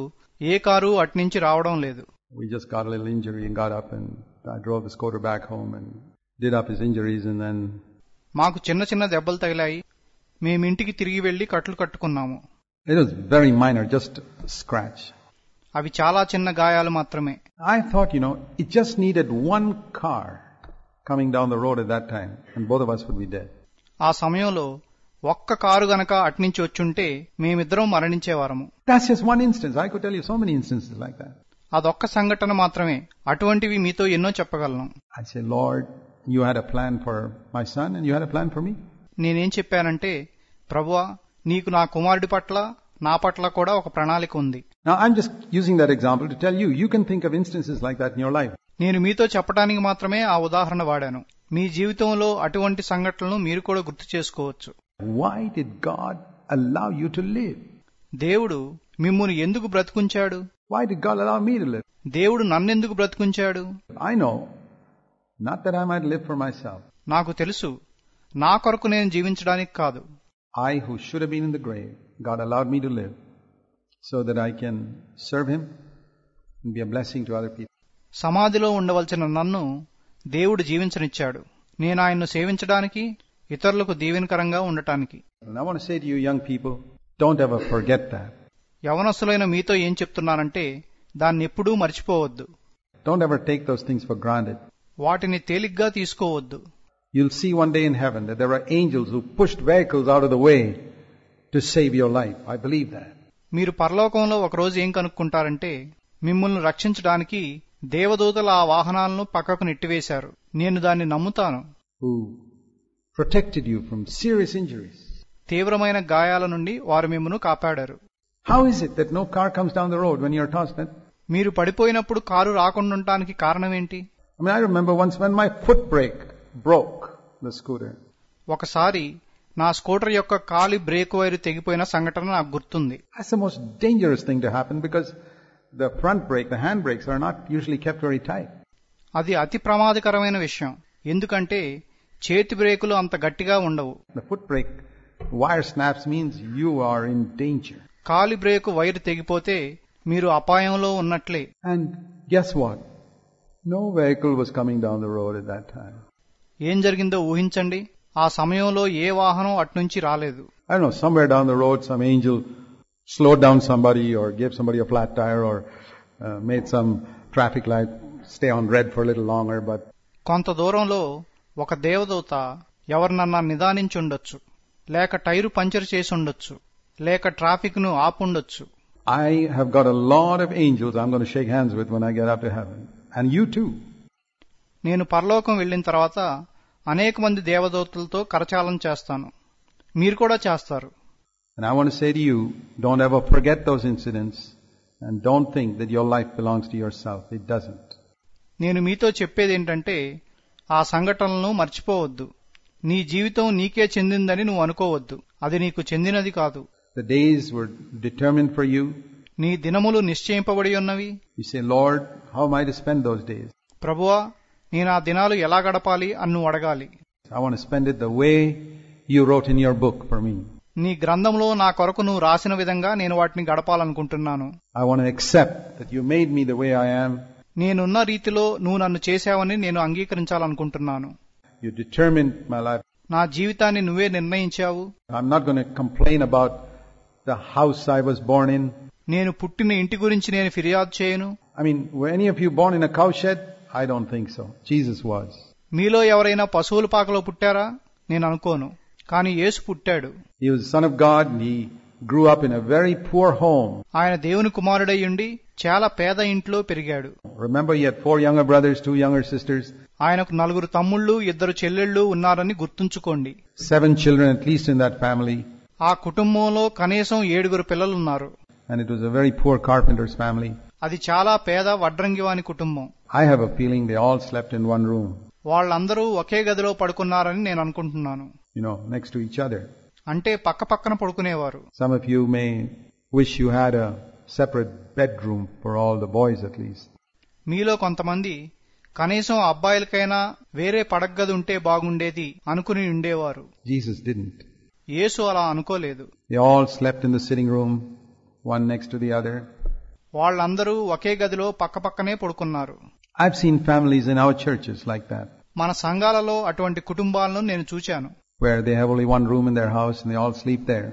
ఏ కారు అట్నుంచి రావడం లేదు. we just got a little injury and got up and I drove the scooter back home and did up his injuries and then... మాకు చిన్న చిన్న దెబ్బలు తగిలాయి. మేమింటికి తిరిగి వెళ్లి కట్లు కట్టుకున్నాము. It was very minor, just a scratch. అవి చాలా చిన్న గాయాలు మాత్రమే. I thought, it just needed one car coming down the road at that time and both of us would be dead. ఆ సమయంలో ఒక్క కారు గనక అట్నుంచి వచ్చుంటే మేమిద్దరం మరణించేవారము. That's just one instance. I could tell you so many instances like that. అదొక్క సంఘటన మాత్రమే. అటువంటివి మీతో ఎన్నో చెప్పగలను. I say, Lord, you had a plan for my son and you had a plan for me. నేనేం చెప్పానంటే, ప్రభువా, నీకు నా కుమారుడి పట్ల నా పట్ల కూడా ఒక ప్రణాళిక ఉంది. Now I'm just using that example to tell you, you can think of instances like that in your life. నేను మీతో చెప్పడానికి మాత్రమే ఆ ఉదాహరణ వాడాను. మీ జీవితంలో అటువంటి సంఘటనలను మీరు కూడా గుర్తు చేసుకోవచ్చు. Why did God allow you to live? దేవుడు మిమ్మును ఎందుకు బ్రతుకుంచాడు? Why did God allow me to live? దేవుడు నన్నెందుకు బ్రతుకుంచాడు? I know, not that I might live for myself. నాకు తెలుసు, నా కొరకు నేను జీవించడానికి కాదు. I who should have been in the grave, God allowed me to live so that I can serve Him and be a blessing to other people. సమాధిలో ఉండవలసిన నన్ను దేవుడు జీవించనిచ్చాడు. నేను ఆయన్ను సేవించడానికి, ఇతరులకు దీవెనకరంగా ఉండటానికి. And I want to say to you young people, don't ever forget that. యవనస్తులైన మీతో ఏం చెప్తున్నానంటే, దాన్ని ఎప్పుడూ మర్చిపోవద్దు. Don't ever take those things for granted. వాటిని తేలిగ్గా తీసుకోవద్దు. You'll see one day in heaven that there are angels who pushed vehicles out of the way to save your life. I believe that. మీరు పరలోకంలో ఒకరోజు ఏం కనుక్కుంటారంటే, మిమ్మల్ని రక్షించడానికి దేవదూతల ఆ వాహనాలను పక్కకు నెట్టివేశారు. నేను దాన్ని నమ్ముతాను. Who protected you from serious injuries. తీవ్రమైన గాయాల నుండి వారు మిమ్మల్ని కాపాడారు. How is it that no car comes down the road when you're tossed? మీరు పడిపోయినప్పుడు కారు రాకుండా ఉండటానికి కారణం ఏంటి? I remember once when my foot brake broke the scooter. ఒకసారి నా స్కూటర్ యొక్క కాలి బ్రేక్ వైరు తెగిపోయిన సంఘటన నాకు గుర్తుంది. That's the most dangerous thing to happen because the front brake, the hand brakes are not usually kept very tight. అది అతి ప్రమాదకరమైన విషయం. ఎందుకంటే చేతి బ్రేకులు అంత గట్టిగా ఉండవు. The foot brake wire snaps means you are in danger. కాలి బ్రేకు వైరు తెగిపోతే మీరు అపాయంలో ఉన్నట్లే. And guess what? No vehicle was coming down the road at that time. ఏం జరిగిందో ఊహించండి. ఆ సమయంలో ఏ వాహనం అట్నుంచి రాలేదు. I don't know, somewhere down the road some angel slowed down somebody or gave somebody a flat tire or made some traffic light stay on red for a little longer, but కొంత దూరంలో ఒక దేవదూత ఎవరినన్నా నిదానించి ఉండొచ్చు, లేక tyre puncture చేసి ఉండొచ్చు, లేక ట్రాఫిక్ ను ఆపుండొచ్చు. I have got a lot of angels I'm going to shake hands with when I get up to heaven. And you too. నేను పరలోకం వెళ్ళిన తర్వాత అనేక మంది దేవదూతలతో కరచాలనం చేస్తాను. మీరు కూడా చేస్తారు. And I want to say to you, don't ever forget those incidents and don't think that your life belongs to yourself. It doesn't. నేను మీతో చెప్పేది ఏంటంటే, ఆ సంఘటనలను మర్చిపోవద్దు. నీ జీవితం నీకే చెందిందని నువ్వు అనుకోవద్దు. అది నీకు చెందినది కాదు. The days were determined for you. నీ దినములు నిశ్చయింపబడి ఉన్నవి. You say, Lord, how am I to spend those days? ప్రభువా, నేను ఆ దినాలు ఎలా గడపాలి అని నువ్వు అడగాలి. I want to spend it the way you wrote in your book for me. నీ గ్రంథంలో నా కొరకు నువ్వు రాసిన విధంగా నేను వాటిని గడపాలనుకుంటున్నాను. I want to accept that you made me the way I am. నేనున్న రీతిలో నువ్వు నన్ను చేశావని నేను అంగీకరించాలనుకుంటున్నాను. You determined my life. నా జీవితాన్ని నువ్వే నిర్ణయించావు. I'm not going to complain about the house I was born in. నేను పుట్టిన ఇంటి గురించి నేను ఫిర్యాదు చేయను. I mean, were any of you born in a cowshed? I don't think so. Jesus was. మీలో ఎవరైనా పశువుల పాకలో పుట్టారా? నేను అనుకోను. కానీ యేసు పుట్టాడు. He was the Son of God and He grew up in a very poor home. ఆయన దేవుని కుమారుడయ్యుండి చాలా పేద ఇంట్లో పెరిగాడు. Remember, he had 4 younger brothers, 2 younger sisters. ఆయనకు 4 తమ్ముళ్ళు 2 చెల్లెళ్ళు ఉన్నారని గుర్తుంచుకోండి. 7 children at least in that family. ఆ కుటుంబంలో కనీసం 7 పిల్లలున్నారు. And it was a very poor carpenter's family. అది చాలా పేద వడ్రంగివాని కుటుంబం. I have a feeling they all slept in one room. వాళ్ళందరూ ఒకే గదిలో పడుకున్నారని నేను అనుకుంటున్నాను. Next to each other. అంటే పక్కపక్కన పడుకునేవారు. Some of you may wish you had a separate bedroom for all the boys at least. మీలో కొంతమంది కనీసం అబ్బాయిలకైనా వేరే పడగ్గది ఉంటే బాగుండేది అనుకుని ఉండేవారు. Jesus didn't. యేసు అలా అనుకోలేదు. They all slept in the sitting room, one next to the other. వాళ్ళందరూ ఒకే గదిలో పక్కపక్కనే పడుకున్నారు. I've seen families in our churches like that. మన సంఘాలలో అటువంటి కుటుంబాలను నేను చూశాను. Where they have only one room in their house and they all sleep there.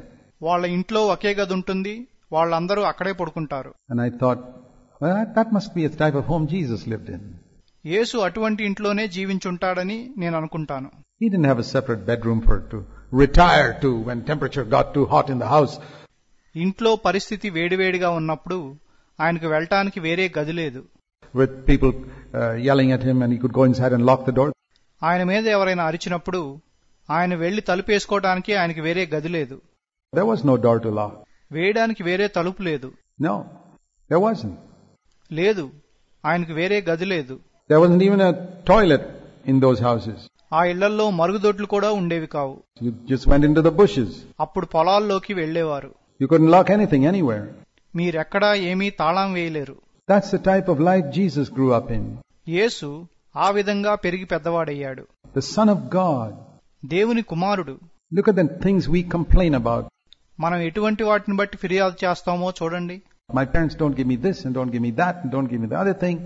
వాళ్ళ ఇంట్లో ఒకే గది ఉంటుంది, వాళ్ళందరూ అక్కడే పడుకుంటారు. And I thought, well, that must be a type of home Jesus lived in. యేసు అటువంటి ఇంట్లోనే జీవించుంటాడని నేను అనుకుంటాను. He didn't have a separate bedroom to retire to when temperature got too hot in the house. ఇంట్లో పరిస్థితి వేడివేడిగా ఉన్నప్పుడు ఆయనకు వెళ్ళటానికి వేరే గది లేదు. With people yelling at him and he could go inside and lock the door. ఆయన మీద ఎవరైనా అరిచినప్పుడు ఆయన వెళ్లి తలుపేసుకోవడానికి ఆయనకి వేరే గది లేదు. There was no door to lock. వేయడానికి వేరే తలుపు లేదు. No, there wasn't. లేదు, ఆయనకు వేరే గది లేదు. There wasn't even a toilet in those houses. ఆ ఇళ్లల్లో మరుగుదొడ్లు కూడా ఉండేవి కావు. You just went into the bushes. అప్పుడు పొలాల్లోకి వెళ్లేవారు. You couldn't lock anything anywhere. మీరెక్కడా ఏమీ తాళం వేయలేరు. That's the type of life Jesus grew up in. యేసు ఆ విధంగా పెరిగి పెద్దవాడయ్యాడు. The Son of God. దేవుని కుమారుడు. Look at the things we complain about. మనం ఎటువంటి వాటిని బట్టి ఫిర్యాదు చేస్తామో చూడండి. My parents don't give me this and don't give me that and don't give me the other thing.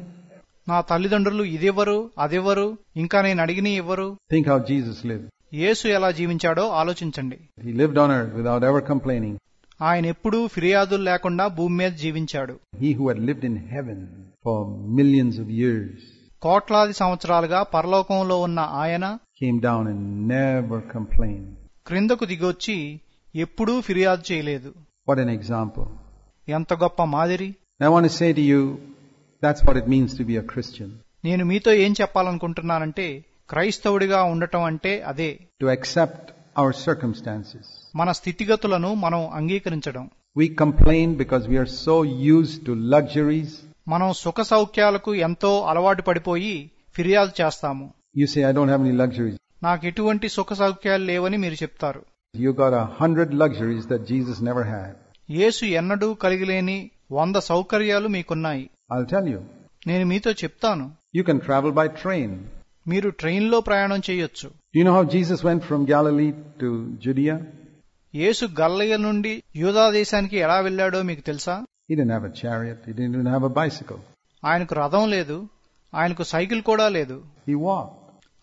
నా తల్లిదండ్రులు ఇదివ్వరు అదివ్వరు, ఇంకా నేను అడిగిన ఇవ్వరు. Think how Jesus lived. యేసు ఎలా జీవించాడో ఆలోచించండి. He lived on earth without ever complaining. ఆయన ఎప్పుడూ ఫిర్యాదులు లేకుండా భూమి మీద జీవించాడు. He who had lived in heaven for millions of years కోట్లాది సంవత్సరాలుగా పరలోకంలో ఉన్న ఆయన came down and never complained. క్రిందకు దిగొచ్చి ఎప్పుడూ ఫిర్యాదు చేయలేదు. What an example. ఎంత గొప్ప మాదిరి. I want to say to you, that's what it means to be a Christian. నేను మీతో ఏం చెప్పాలనుకుంటున్నానంటే క్రైస్తవుడిగా ఉండటం అంటే అదే. To accept our circumstances. మన స్థితిగతులను మనం అంగీకరించడం. We complain because we are so used to luxuries. మనం సుఖ సౌఖ్యాలకు ఎంతో అలవాటు పడిపోయి ఫిర్యాదు చేస్తాము. You say, I don't have any luxuries. నాకు ఎటువంటి సుఖ సౌఖ్యాలు లేవని మీరు చెప్తారు. You got 100 luxuries that Jesus never had. యేసు ఎన్నడూ కలిగిలేని 100 సౌకర్యాలు మీకున్నాయి. I'll tell you. నేను మీతో చెప్తాను. You can travel by train. మీరు ట్రైన్లో ప్రయాణం చేయొచ్చు. Do you know how Jesus went from Galilee to Judea? యేసు గలిలయ నుండి యూదా దేశానికి ఎలా వెళ్ళాడో మీకు తెలుసా? He didn't have a chariot. He didn't even have a bicycle. ఆయనకు రథం లేదు, ఆయనకు సైకిల్ కూడా లేదు. He walked.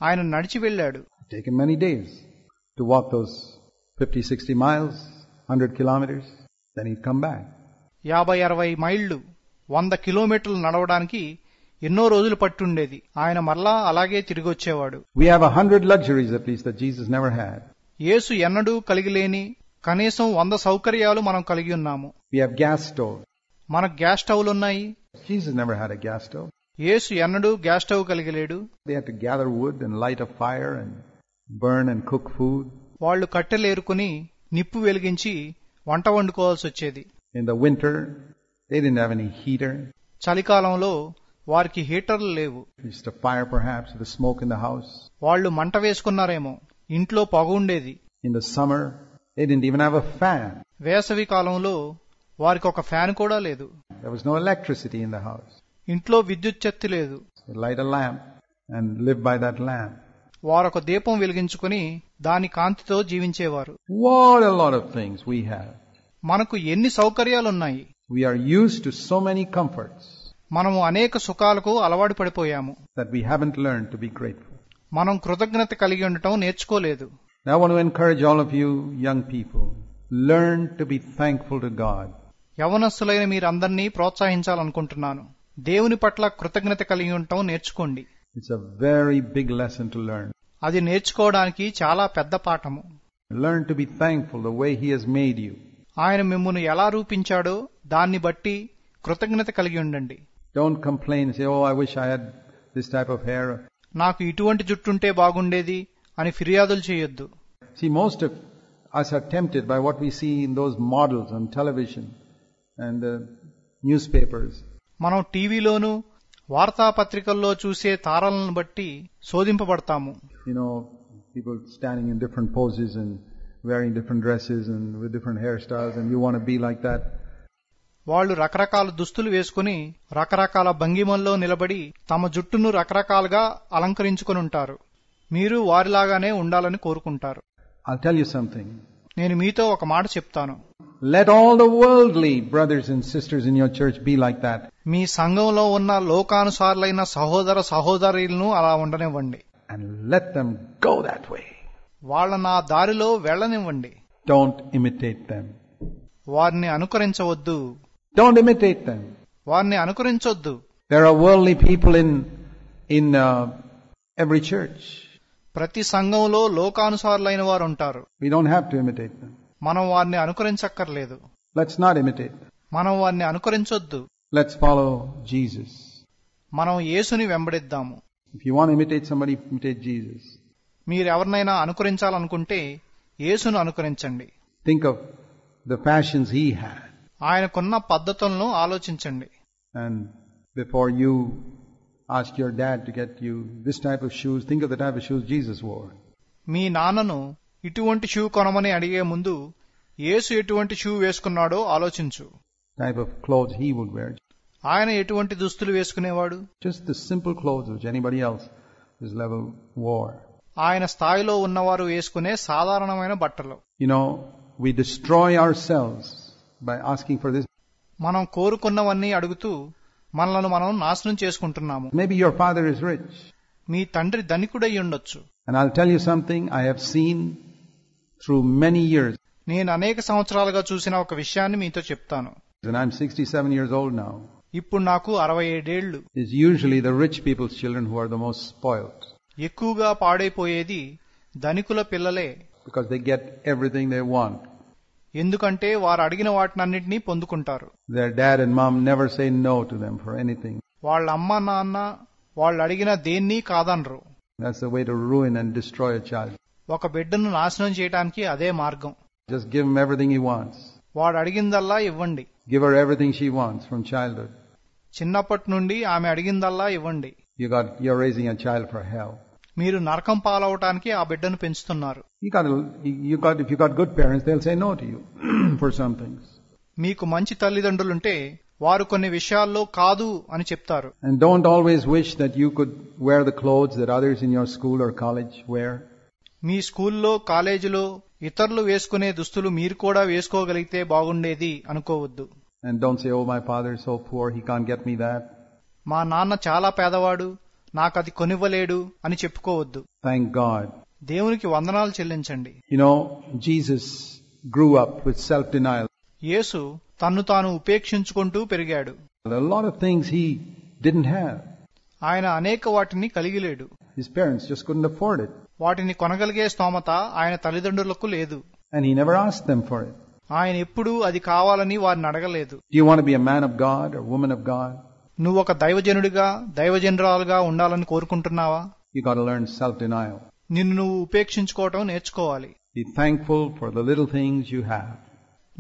ఆయన నడిచి వెళ్ళాడు. It took him many days to walk those 50-60 miles, 100 kilometers. Then he'd come back. 50-60 మైళ్లు 100 కిలోమీటర్లు నడవడానికి ఎన్నో రోజులు పట్టుండేది. ఆయన మరలా అలాగే తిరిగి వచ్చేవాడు. We have 100 luxuries at least that Jesus never had. యేసు ఎన్నడూ కలిగి లేని కనీసం 100 సౌకర్యాలు మనం కలిగి ఉన్నాము. We have gas stoves. మనకు గ్యాస్ స్టవ్లున్నాయి. Jesus never had a gas stove. యేసు ఎన్నడూ గ్యాస్ స్టవ్ కలిగి లేడు. They had to gather wood and light a fire and burn and cook food. వాళ్ళు కట్టెలేరుకుని నిప్పు వెలిగించి వంట వండుకోవాల్సి వచ్చేది. In the winter, they didn't have any heater. చలికాలంలో వారికి హీటర్లు లేవు. Just a fire perhaps, the smoke in the house. వాళ్ళు మంట వేసుకున్నారేమో, ఇంట్లో పొగ ఉండేది. In the summer, they didn't even have a fan. వేసవి కాలంలో వారికి ఒక ఫ్యాన్ కూడా లేదు. There was no electricity in the house. ఇంట్లో విద్యుత్ శక్తి లేదు. They light a lamp and live by that lamp. వారొక దీపం వెలిగించుకుని దాని కాంతితో జీవించేవారు. What a lot of things we have. మనకు ఎన్ని సౌకర్యాలున్నాయి. We are used to so many comforts. మనము అనేక సుఖాలకు అలవాటు పడిపోయాము. That we haven't learned to be grateful. మనం కృతజ్ఞత కలిగి ఉండటం నేర్చుకోలేదు. I want to encourage all of you young people. Learn to be thankful to God. యవనస్తులైన మీరందరినీ ప్రోత్సహించాలనుకుంటున్నాను. దేవుని పట్ల కృతజ్ఞత కలిగి ఉండటం నేర్చుకోండి. It's a very big lesson to learn. అది నేర్చుకోవడానికి చాలా పెద్ద పాఠము. Learn to be thankful the way He has made you. ఆయన మిమ్మును ఎలా రూపించాడో దాన్ని బట్టి కృతజ్ఞత కలిగి ఉండండి. Don't complain and say, oh, I wish I had this type of hair. నాకు ఇటువంటి జుట్టుంటే బాగుండేది అని ఫిర్యాదులు చేయొద్దు. See, most of us are tempted by what we see in those models on television and the newspapers. మనం టీవీలోనూ వార్తాపత్రికల్లో చూసే తారలను బట్టి శోధింపబడతాము. You know, people standing in different poses and wearing different dresses and with different hairstyles, and you want to be like that. వాళ్ళు రకరకాల దుస్తులు వేసుకుని రకరకాల భంగిమల్లో నిలబడి తమ జుట్టును రకరకాలుగా అలంకరించుకుని ఉంటారు. మీరు వారిలాగానే ఉండాలని కోరుకుంటారు. I'll tell you something. నేను మీతో ఒక మాట చెప్తాను. Let all the worldly brothers and sisters in your church be like that. మీ సంఘంలో ఉన్న లోకానుసారులైన సహోదర సహోదరీలను అలా ఉండనివ్వండి. And let them go that way. వాళ్ళ నా దారిలో వెళ్ళనివ్వండి. Don't imitate them. వారిని అనుకరించవద్దు. Don't imitate them. వారిని అనుకరించొద్దు. There are worldly people in every church. ప్రతి సంఘంలో లోకానుసారులైన వారు ఉంటారు. We don't have to imitate them. మనం వారిని అనుకరించక్కర్లేదు. Let's not imitate them. మనం వారిని అనుకరించొద్దు. Let's follow Jesus. మనం యేసుని వెంబడిద్దాము. If you want to imitate somebody, imitate Jesus. మీరెవరినైనా అనుకరించాలనుకుంటే యేసును అనుకరించండి. Think of the fashions he had. ఆయనకున్న పద్ధతులను ఆలోచించండి. And before you ask your dad to get you this type of shoes, think of the type of shoes Jesus wore. మీ నాన్నను ఇటువంటి shoe కొనమని అడిగే ముందు యేసు ఎటువంటి షూ వేసుకున్నాడో ఆలోచించు. Type of clothes he would wear. ఆయన ఎటువంటి దుస్తులు వేసుకునేవాడు? Just the simple clothes which anybody else his level wore. ఆయన స్థాయిలో ఉన్నవారు వేసుకునే సాధారణమైన బట్టలు. You know, we destroy ourselves by asking for this. మనం కోరుకున్నవన్నీ అడుగుతూ మనలను మనం నాశనం చేసుకుంటున్నాము. Maybe your father is rich. మీ తండ్రి ధనికుడై ఉండొచ్చు. And I'll tell you something I have seen through many years. నేను అనేక సంవత్సరాలుగా చూసిన ఒక విషయాన్ని మీతో చెప్తాను. And I'm 67 years old now. ఇప్పుడు నాకు 67 ఏళ్లు. It's usually the rich people's children who are the most spoiled. ఎక్కువగా పాడైపోయేది ధనికుల పిల్లలే. Because they get everything they want. ఎందుకంటే వారు అడిగిన వాటినన్నింటినీ పొందుకుంటారు. Their dad and mom never say no to them for anything. వాళ్ళ అమ్మ నాన్న వాళ్ళు అడిగిన దేన్ని కాదనరు. That's the way to ruin and destroy a child. ఒక బిడ్డను నాశనం చేయడానికి అదే మార్గం. Just give him everything he wants. వాడు అడిగిందల్లా ఇవ్వండి. Give her everything she wants from childhood. చిన్నప్పటి నుండి ఆమె అడిగిందల్లా ఇవ్వండి. You're raising a child for hell. మీరు నరకం పాలవటానికి ఆ బిడ్డను పెంచుతున్నారు. If you got good parents, they'll say no to you for some things. మీకు మంచి తల్లిదండ్రులుంటే వారు కొన్ని విషయాల్లో కాదు అని చెప్తారు. And don't always wish that you could wear the clothes that others in your school or college wear. మీ స్కూల్లో కాలేజీలో ఇతరులు వేసుకునే దుస్తులు మీరు కూడా వేసుకోగలిగితే బాగుండేది అనుకోవద్దు. And don't say, oh, my father is so poor, he can't get me that. మా నాన్న చాలా పేదవాడు, నాకది కొనివ్వలేడు అని చెప్పుకోవద్దు. Thank God. దేవునికి వందనాలు చెల్లించండి. You know, Jesus grew up with self-denial. యేసు తన్ను తాను ఉపేక్షించుకుంటూ పెరిగాడు. A lot of things he didn't have. ఆయన అనేక వాటిని కలిగిలేడు. His parents just couldn't afford it. వాటిని కొనగలిగే స్తోమత ఆయన తల్లిదండ్రులకు లేదు. And he never asked them for it. ఆయన ఎప్పుడూ అది కావాలని వారిని అడగలేదు. Do you want to be a man of God or woman of God? నువ్వు ఒక దైవజనుడిగా దైవజనురాలుగా ఉండాలని కోరుకుంటున్నావా? You got to learn self-denial. నిన్ను నువ్వు ఉపేక్షించుకోవటం నేర్చుకోవాలి. Be thankful for the little things you have.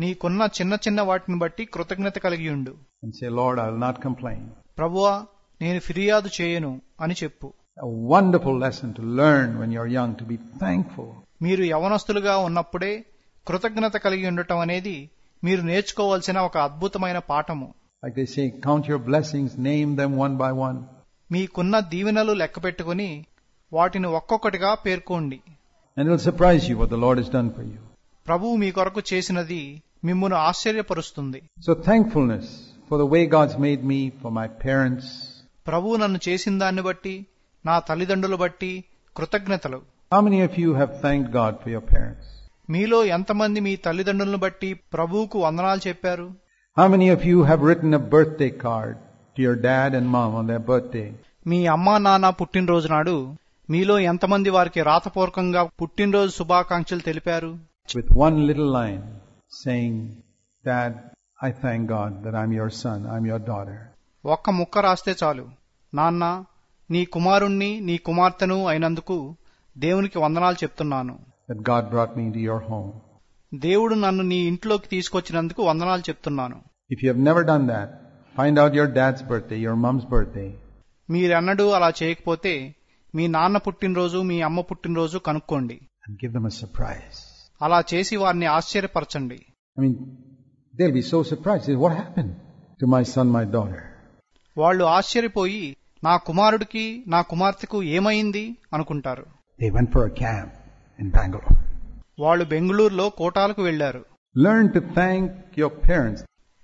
నీకున్న చిన్న చిన్న వాటిని బట్టి కృతజ్ఞత కలిగి ఉండు. And say, Lord, I will not complain. ప్రభువా, నేను ఫిర్యాదు చేయను అని చెప్పు. A wonderful lesson to learn when you're young, to be thankful. మీరు యవనస్తులుగా ఉన్నప్పుడే కృతజ్ఞత కలిగి ఉండటం అనేది మీరు నేర్చుకోవాల్సిన ఒక అద్భుతమైన పాఠము. Like they say, count your blessings, name them one by one. మీకున్న దీవెనలు లెక్క పెట్టుకుని వాటిని ఒక్కొక్కటిగా పేర్కోండి. And it will surprise you what the Lord has done for you. ప్రభువు మీ కొరకు చేసినది మిమ్మును ఆశ్చర్యపరుస్తుంది. So thankfulness for the way God's made me, for my parents. ప్రభువు నన్ను చేసిన దాన్ని బట్టి, నా తల్లిదండ్రులు బట్టి కృతజ్ఞతలు. How many of you have thanked God for your parents? మీలో ఎంతమంది మీ తల్లిదండ్రులను బట్టి ప్రభువుకు వందనాలు చెప్పారు? How many of you have written a birthday card to your dad and mom on their birthday? మీ అమ్మా నాన్న పుట్టినరోజు నాడు మీలో ఎంతమంది వారికి రాతపూర్వకంగా పుట్టినరోజు శుభాకాంక్షలు తెలిపారు? With one little line, saying, Dad, I thank God that I'm your son, I'm your daughter. ఒక్క ముక్క రాస్తే చాలు, నాన్న, నీ కుమారుణ్ణి నీ కుమార్తెను అయినందుకు దేవునికి వందనాలు చెప్తున్నాను. That God brought me into your home. దేవుడు నన్ను నీ ఇంట్లోకి తీసుకొచ్చినందుకు వందనాలు చెప్తున్నాను. If you have never done that, find out your dad's birthday, your mom's birthday. మీరన్నడూ అలా చేయకపోతే మీ నాన్న పుట్టినరోజు మీ అమ్మ పుట్టినరోజు కనుక్కోండి. And give them a surprise. అలా చేసి వారిని ఆశ్చర్యపరచండి. I mean, they'll be so surprised. What happened to my son, my daughter? వాళ్ళు ఆశ్చర్యపోయి నా కుమారుడికి నా కుమార్తెకు ఏమైంది అనుకుంటారు. They went for a camp in Bangalore. వాళ్ళు బెంగళూరులో కోటాలకు వెళ్లారు. Learn to thank your parents.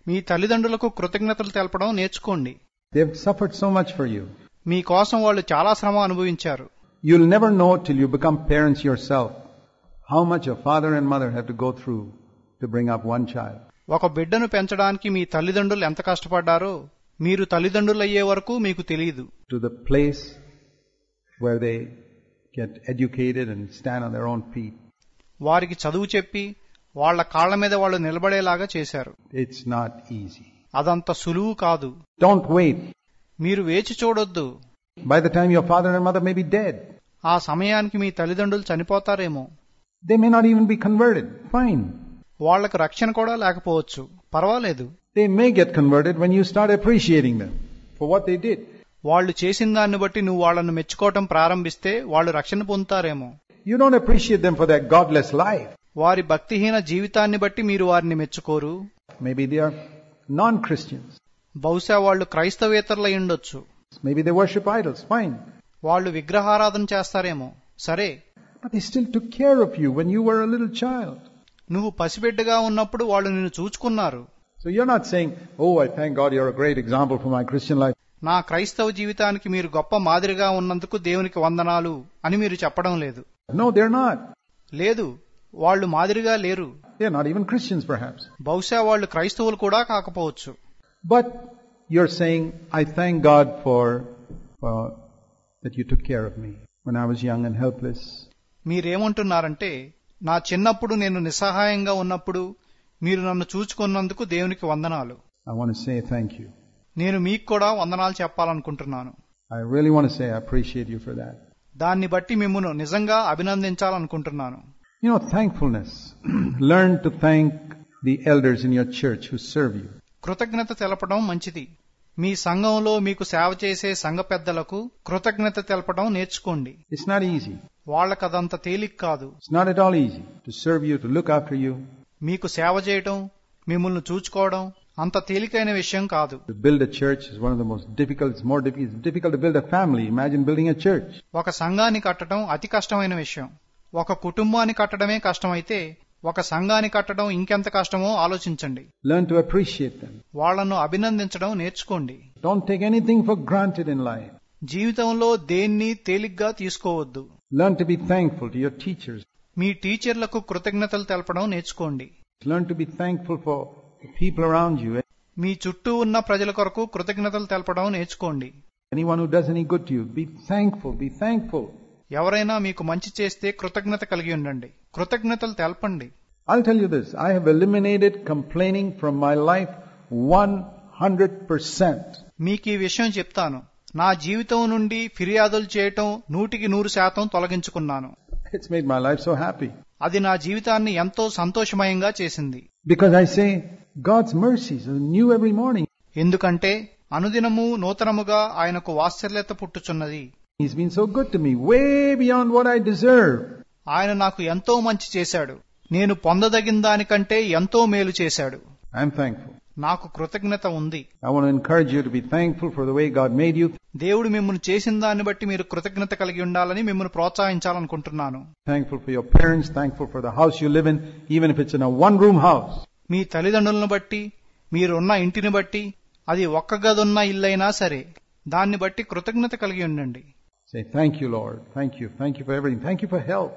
మీ తల్లిదండ్రులకు కృతజ్ఞతలు తెలపడం నేర్చుకోండి. They've suffered so much for you. మీకోసం వాళ్ళు చాలా శ్రమ అనుభవించారు. You'll never know till you become parents yourself how much a father and mother have to go through to bring up one child. ఒక బిడ్డను పెంచడానికి మీ తల్లిదండ్రులు ఎంత కష్టపడ్డారో మీరు తల్లిదండ్రులయ్యే వరకు మీకు తెలియదు. To the place where they get educated and stand on their own feet. వారికి చదువు చెప్పి వాళ్ల కాళ్ల మీద వాళ్ళు నిలబడేలాగా చేశారు. It's not easy. అదంత సులువు కాదు. Don't wait. మీరు వేచి చూడొద్దు. By the time your father and mother may be dead. ఆ సమయానికి మీ తల్లిదండ్రులు చనిపోతారేమో. They may not even be converted. Fine. వాళ్లకు రక్షణ కూడా లేకపోవచ్చు. పర్వాలేదు. They may get converted when you start appreciating them for what they did. వాళ్ళు చేసిన దాన్ని బట్టి నువ్వు వాళ్లను మెచ్చుకోవటం ప్రారంభిస్తే వాళ్ళు రక్షణ పొందుతారేమో. You don't appreciate them for their godless life. వారి భక్తిహీన జీవితాన్ని బట్టి మీరు వారిని మెచ్చుకోరు. Maybe they are non-Christians. బహుశా వాళ్ళు క్రైస్తవేతరులై ఉండొచ్చు. Maybe they worship idols. Fine. వాళ్ళు విగ్రహారాధన చేస్తారేమో. సరే. But they still took care of you when you were a little child. నువ్వు పసిబిడ్డగా ఉన్నప్పుడు వాళ్ళు నిన్ను చూచుకున్నారు. So you're not saying, oh, I thank God you're a great example for my Christian life. నా క్రైస్తవ జీవితానికి మీరు గొప్ప మాదిరిగా ఉన్నందుకు దేవునికి వందనాలు అని మీరు చెప్పడం లేదు. No, they're not. లేదు, వాళ్ళు మాదిరిగా లేరు. They're not even Christians perhaps. బహుశా వాళ్ళు క్రైస్తవులు కూడా కాకపోవచ్చు. But you're saying, I thank God for that you took care of me when I was young and helpless. మీరేమంటున్నారంటే, నా చిన్నప్పుడు నేను నిస్సహాయంగా ఉన్నప్పుడు మీరు నన్ను చూచుకున్నందుకు దేవునికి వందనాలు. I want to say thank you. నేను మీకు కూడా వందనాలు చెప్పాలనుకుంటున్నాను. I really want to say I appreciate you for that. దాన్ని బట్టి మిమ్మును నిజంగా అభినందించాలనుకుంటున్నాను. You know, thankfulness. Learn to thank the elders in your church who serve you. కృతజ్ఞత తెలపడం మంచిది. మీ సంఘంలో మీకు సేవ చేసే సంఘ పెద్దలకు కృతజ్ఞత తెలపడం నేర్చుకోండి. It's not easy. వాళ్ళకదంత తేలిక కాదు. It's not at all easy to serve you, to look after you. మీకు సేవ చేయడం, మిమ్మల్ని చూచుకోవడం అంత తేలికైన విషయం కాదు. To build a church is one of the most difficult. It's difficult to build a family. Imagine building a church. ఒక సంఘాన్ని కట్టడం అతి కష్టమైన విషయం. ఒక కుటుంబాన్ని కట్టడమే కష్టమైతే ఒక సంఘాన్ని కట్టడం ఇంకెంత కష్టమో ఆలోచించండి. Learn to appreciate them. వాళ్లను అభినందించడం నేర్చుకోండి. Don't take anything for granted in life. జీవితంలో దేన్ని తేలిగ్గా తీసుకోవద్దు. Learn to be thankful to your teachers. మీ టీచర్లకు కృతజ్ఞతలు తెలపడం నేర్చుకోండి. Learn to be thankful for the people around you. మీ చుట్టూ ఉన్న ప్రజల కొరకు కృతజ్ఞతలు తెలపడం నేర్చుకోండి. Anyone who does any good to you, be thankful. Be thankful. ఎవరైనా మీకు మంచి చేస్తే కృతజ్ఞత కలిగి ఉండండి. కృతజ్ఞతలు తెలపండి. I'll tell you this. I have eliminated complaining from my life 100%. మీకు ఈ విషయం చెప్తాను. నా జీవితం నుండి ఫిర్యాదులు చేయటం 100% తొలగించుకున్నాను. It's made my life so happy. అది నా జీవితాన్ని ఎంతో సంతోషమయంగా చేసింది. Because I say, God's mercies are new every morning. ఎందుకంటే అనుదినము నూతనముగా ఆయనకు వాత్సల్యత పుట్టుచున్నది. He's been so good to me, way beyond what I deserve. ఆయన నాకు ఎంతో మంచి చేశాడు. నేను పొందదగిన దానికంటే ఎంతో మేలు చేశాడు. I'm thankful. నాకు కృతజ్ఞత ఉంది. I want to encourage you to be thankful for the way God made you. దేవుడు మిమ్మల్ని చేసిన దాన్ని బట్టి మీరు కృతజ్ఞత కలిగి ఉండాలని మిమ్మల్ని ప్రోత్సహించాలనుకుంటున్నాను. Thankful for your parents, thankful for the house you live in, even if it's in a one-room house. మీ తల్లిదండ్రులను బట్టి, మీరున్న ఇంటిని బట్టి, అది ఒక్క గదున్న ఇల్లైనా సరే, దాన్ని బట్టి కృతజ్ఞత కలిగి ఉండండి. Say, thank you, Lord. Thank you. Thank you for everything. Thank you for help.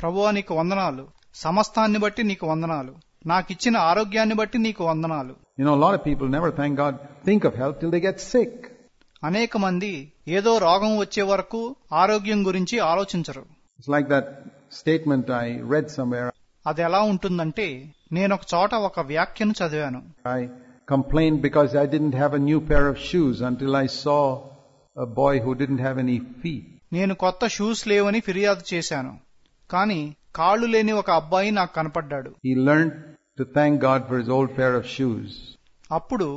ప్రభువా నీకు వందనాలు. సమస్తాన్ని బట్టి నీకు వందనాలు. నాకిచ్చిన ఆరోగ్యాన్ని బట్టి నీకు వందనాలు. You know, a lot of people never thank God, think of health till they get sick. అనేక మంది ఏదో రోగం వచ్చే వరకు ఆరోగ్యం గురించి ఆలోచించరు. It's like that statement I read somewhere. అది ఎలా ఉంటుందంటే, నేనొక చోట ఒక వ్యాఖ్యను చదివాను. I complained because I didn't have a new pair of shoes until I saw a boy who didn't have any feet. నేను కొత్త షూస్ లేవని ఫిర్యాదు చేశాను, కానీ కాళ్లు లేని ఒక అబ్బాయి నాకు కనపడ్డాడు. He learned to thank God for his old pair of shoes. అప్పుడు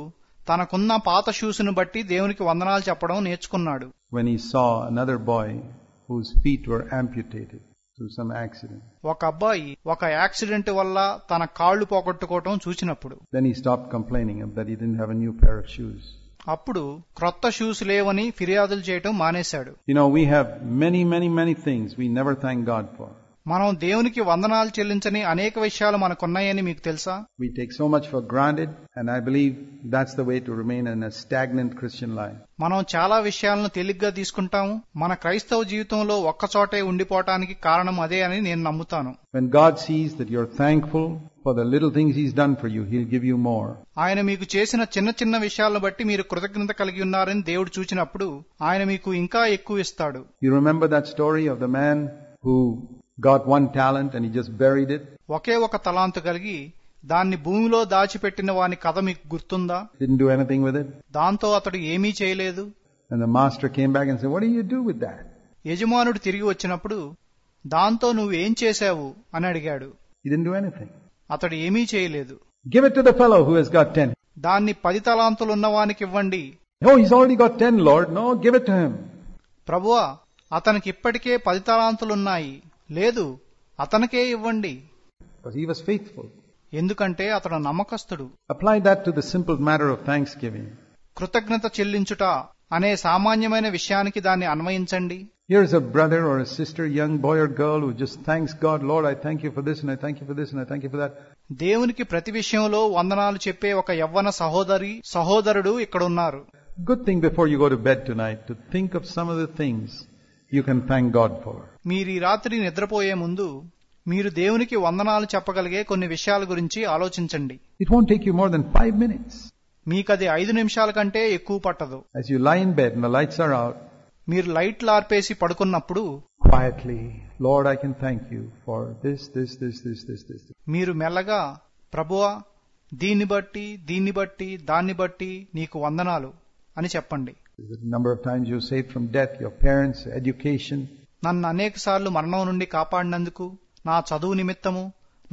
తనకున్న పాత షూస్ను బట్టి దేవునికి వందనాలు చెప్పడం నేర్చుకున్నాడు. When he saw another boy whose feet were amputated through some accident. ఒక అబ్బాయి ఒక యాక్సిడెంట్ వల్ల తన కాళ్లు పోగొట్టుకోవటం చూసినప్పుడు, Then he stopped complaining that he didn't have a new pair of shoes. అప్పుడు క్రొత్త షూస్ లేవని ఫిర్యాదులు చేయటం మానేశాడు. You know, we have many things we never thank God for. మనం దేవునికి వందనాలు చెల్లించని అనేక విషయాలు మనకున్నాయని మీకు తెలుసా? We take so much for granted, and I believe that's the way to remain in a stagnant Christian life. మనం చాలా విషయాలను తేలిగ్గా తీసుకుంటాము. మన క్రైస్తవ జీవితంలో ఒక్కచోటే ఉండిపోవటానికి కారణం అదే అని నేను నమ్ముతాను. When God sees that you're thankful for the little things He's done for you, He'll give you more. ఆయన మీకు చేసిన చిన్న చిన్న విషయాలను బట్టి మీరు కృతజ్ఞత కలిగి ఉన్నారని దేవుడు చూచినప్పుడు ఆయన మీకు ఇంకా ఎక్కువ ఇస్తాడు. You remember that story of the man who got one talent and he just buried it? ఒకే ఒక తలాంతు కలిగి దాన్ని భూమిలో దాచిపెట్టిన వాని కథ మీకు గుర్తుందా? Didn't do anything with it. దాంతో అతడు ఏమీ చేయలేదు. And the master came back and said, "What do you do with that?" యజమానుడు తిరిగి వచ్చినప్పుడు దాంతో నువ్వేం చేశావు అని అడిగాడు. He didn't do anything. అతడు ఏమీ చేయలేదు. Give it to the fellow who has got 10. దాన్ని 10 తలాంతులున్న వానికి ఇవ్వండి. Oh, he's already got 10, Lord. No, give it to him. ప్రభువా, అతనికి ఇప్పటికే 10 తలాంతులున్నాయి. లేదు, అతనికే ఇవ్వండి. Because he was faithful. ఎందుకంటే అతడు నమ్మకస్తుడు. Apply that to the simple matter of thanksgiving. కృతజ్ఞత చెల్లించుట అనే సామాన్యమైన విషయానికి దాన్ని అన్వయించండి. Here's a brother or a sister, young boy or girl who just thanks God, Lord, I thank you for this and I thank you for this and I thank you for that. దేవునికి ప్రతి విషయంలో వందనాలు చెప్పే ఒక యవ్వన సహోదరుడు ఇక్కడ ఉన్నారు. Good thing before you go to bed tonight to think of some of the things you can thank God for. మీరు ఈ రాత్రి నిద్రపోయే ముందు మీరు దేవునికి వందనాలు చెప్పగలిగే కొన్ని విషయాల గురించి ఆలోచించండి. It won't take you more than 5 minutes. మీకది 5 నిమిషాల కంటే ఎక్కువ పట్టదు. As you lie in bed and the lights are out, మీరు లైట్లు ఆర్పేసి పడుకున్నప్పుడు quietly, Lord, I can thank you for this. మీరు మెల్లగా, ప్రభువా, దీన్ని బట్టి దాన్ని బట్టి నీకు వందనాలు అని చెప్పండి. The number of times you saved from death, your parents, education. నన్ను అనేక సార్లు మరణం నుండి కాపాడినందుకు, నా చదువు నిమిత్తము,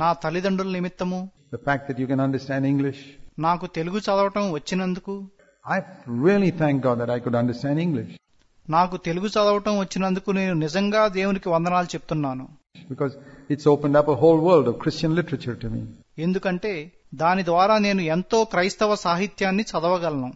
నా తల్లిదండ్రుల నిమిత్తము, The fact that you can understand English. నాకు తెలుగు చదవటం వచ్చినందుకు. I really thank God that I could understand English. నాకు తెలుగు చదవటం వచ్చినందుకు నేను నిజంగా దేవునికి వందనాలు చెప్తున్నాను. Because it's opened up a whole world of Christian literature to me. ఎందుకంటే దాని ద్వారా నేను ఎంతో క్రైస్తవ సాహిత్యాన్ని చదవగలను.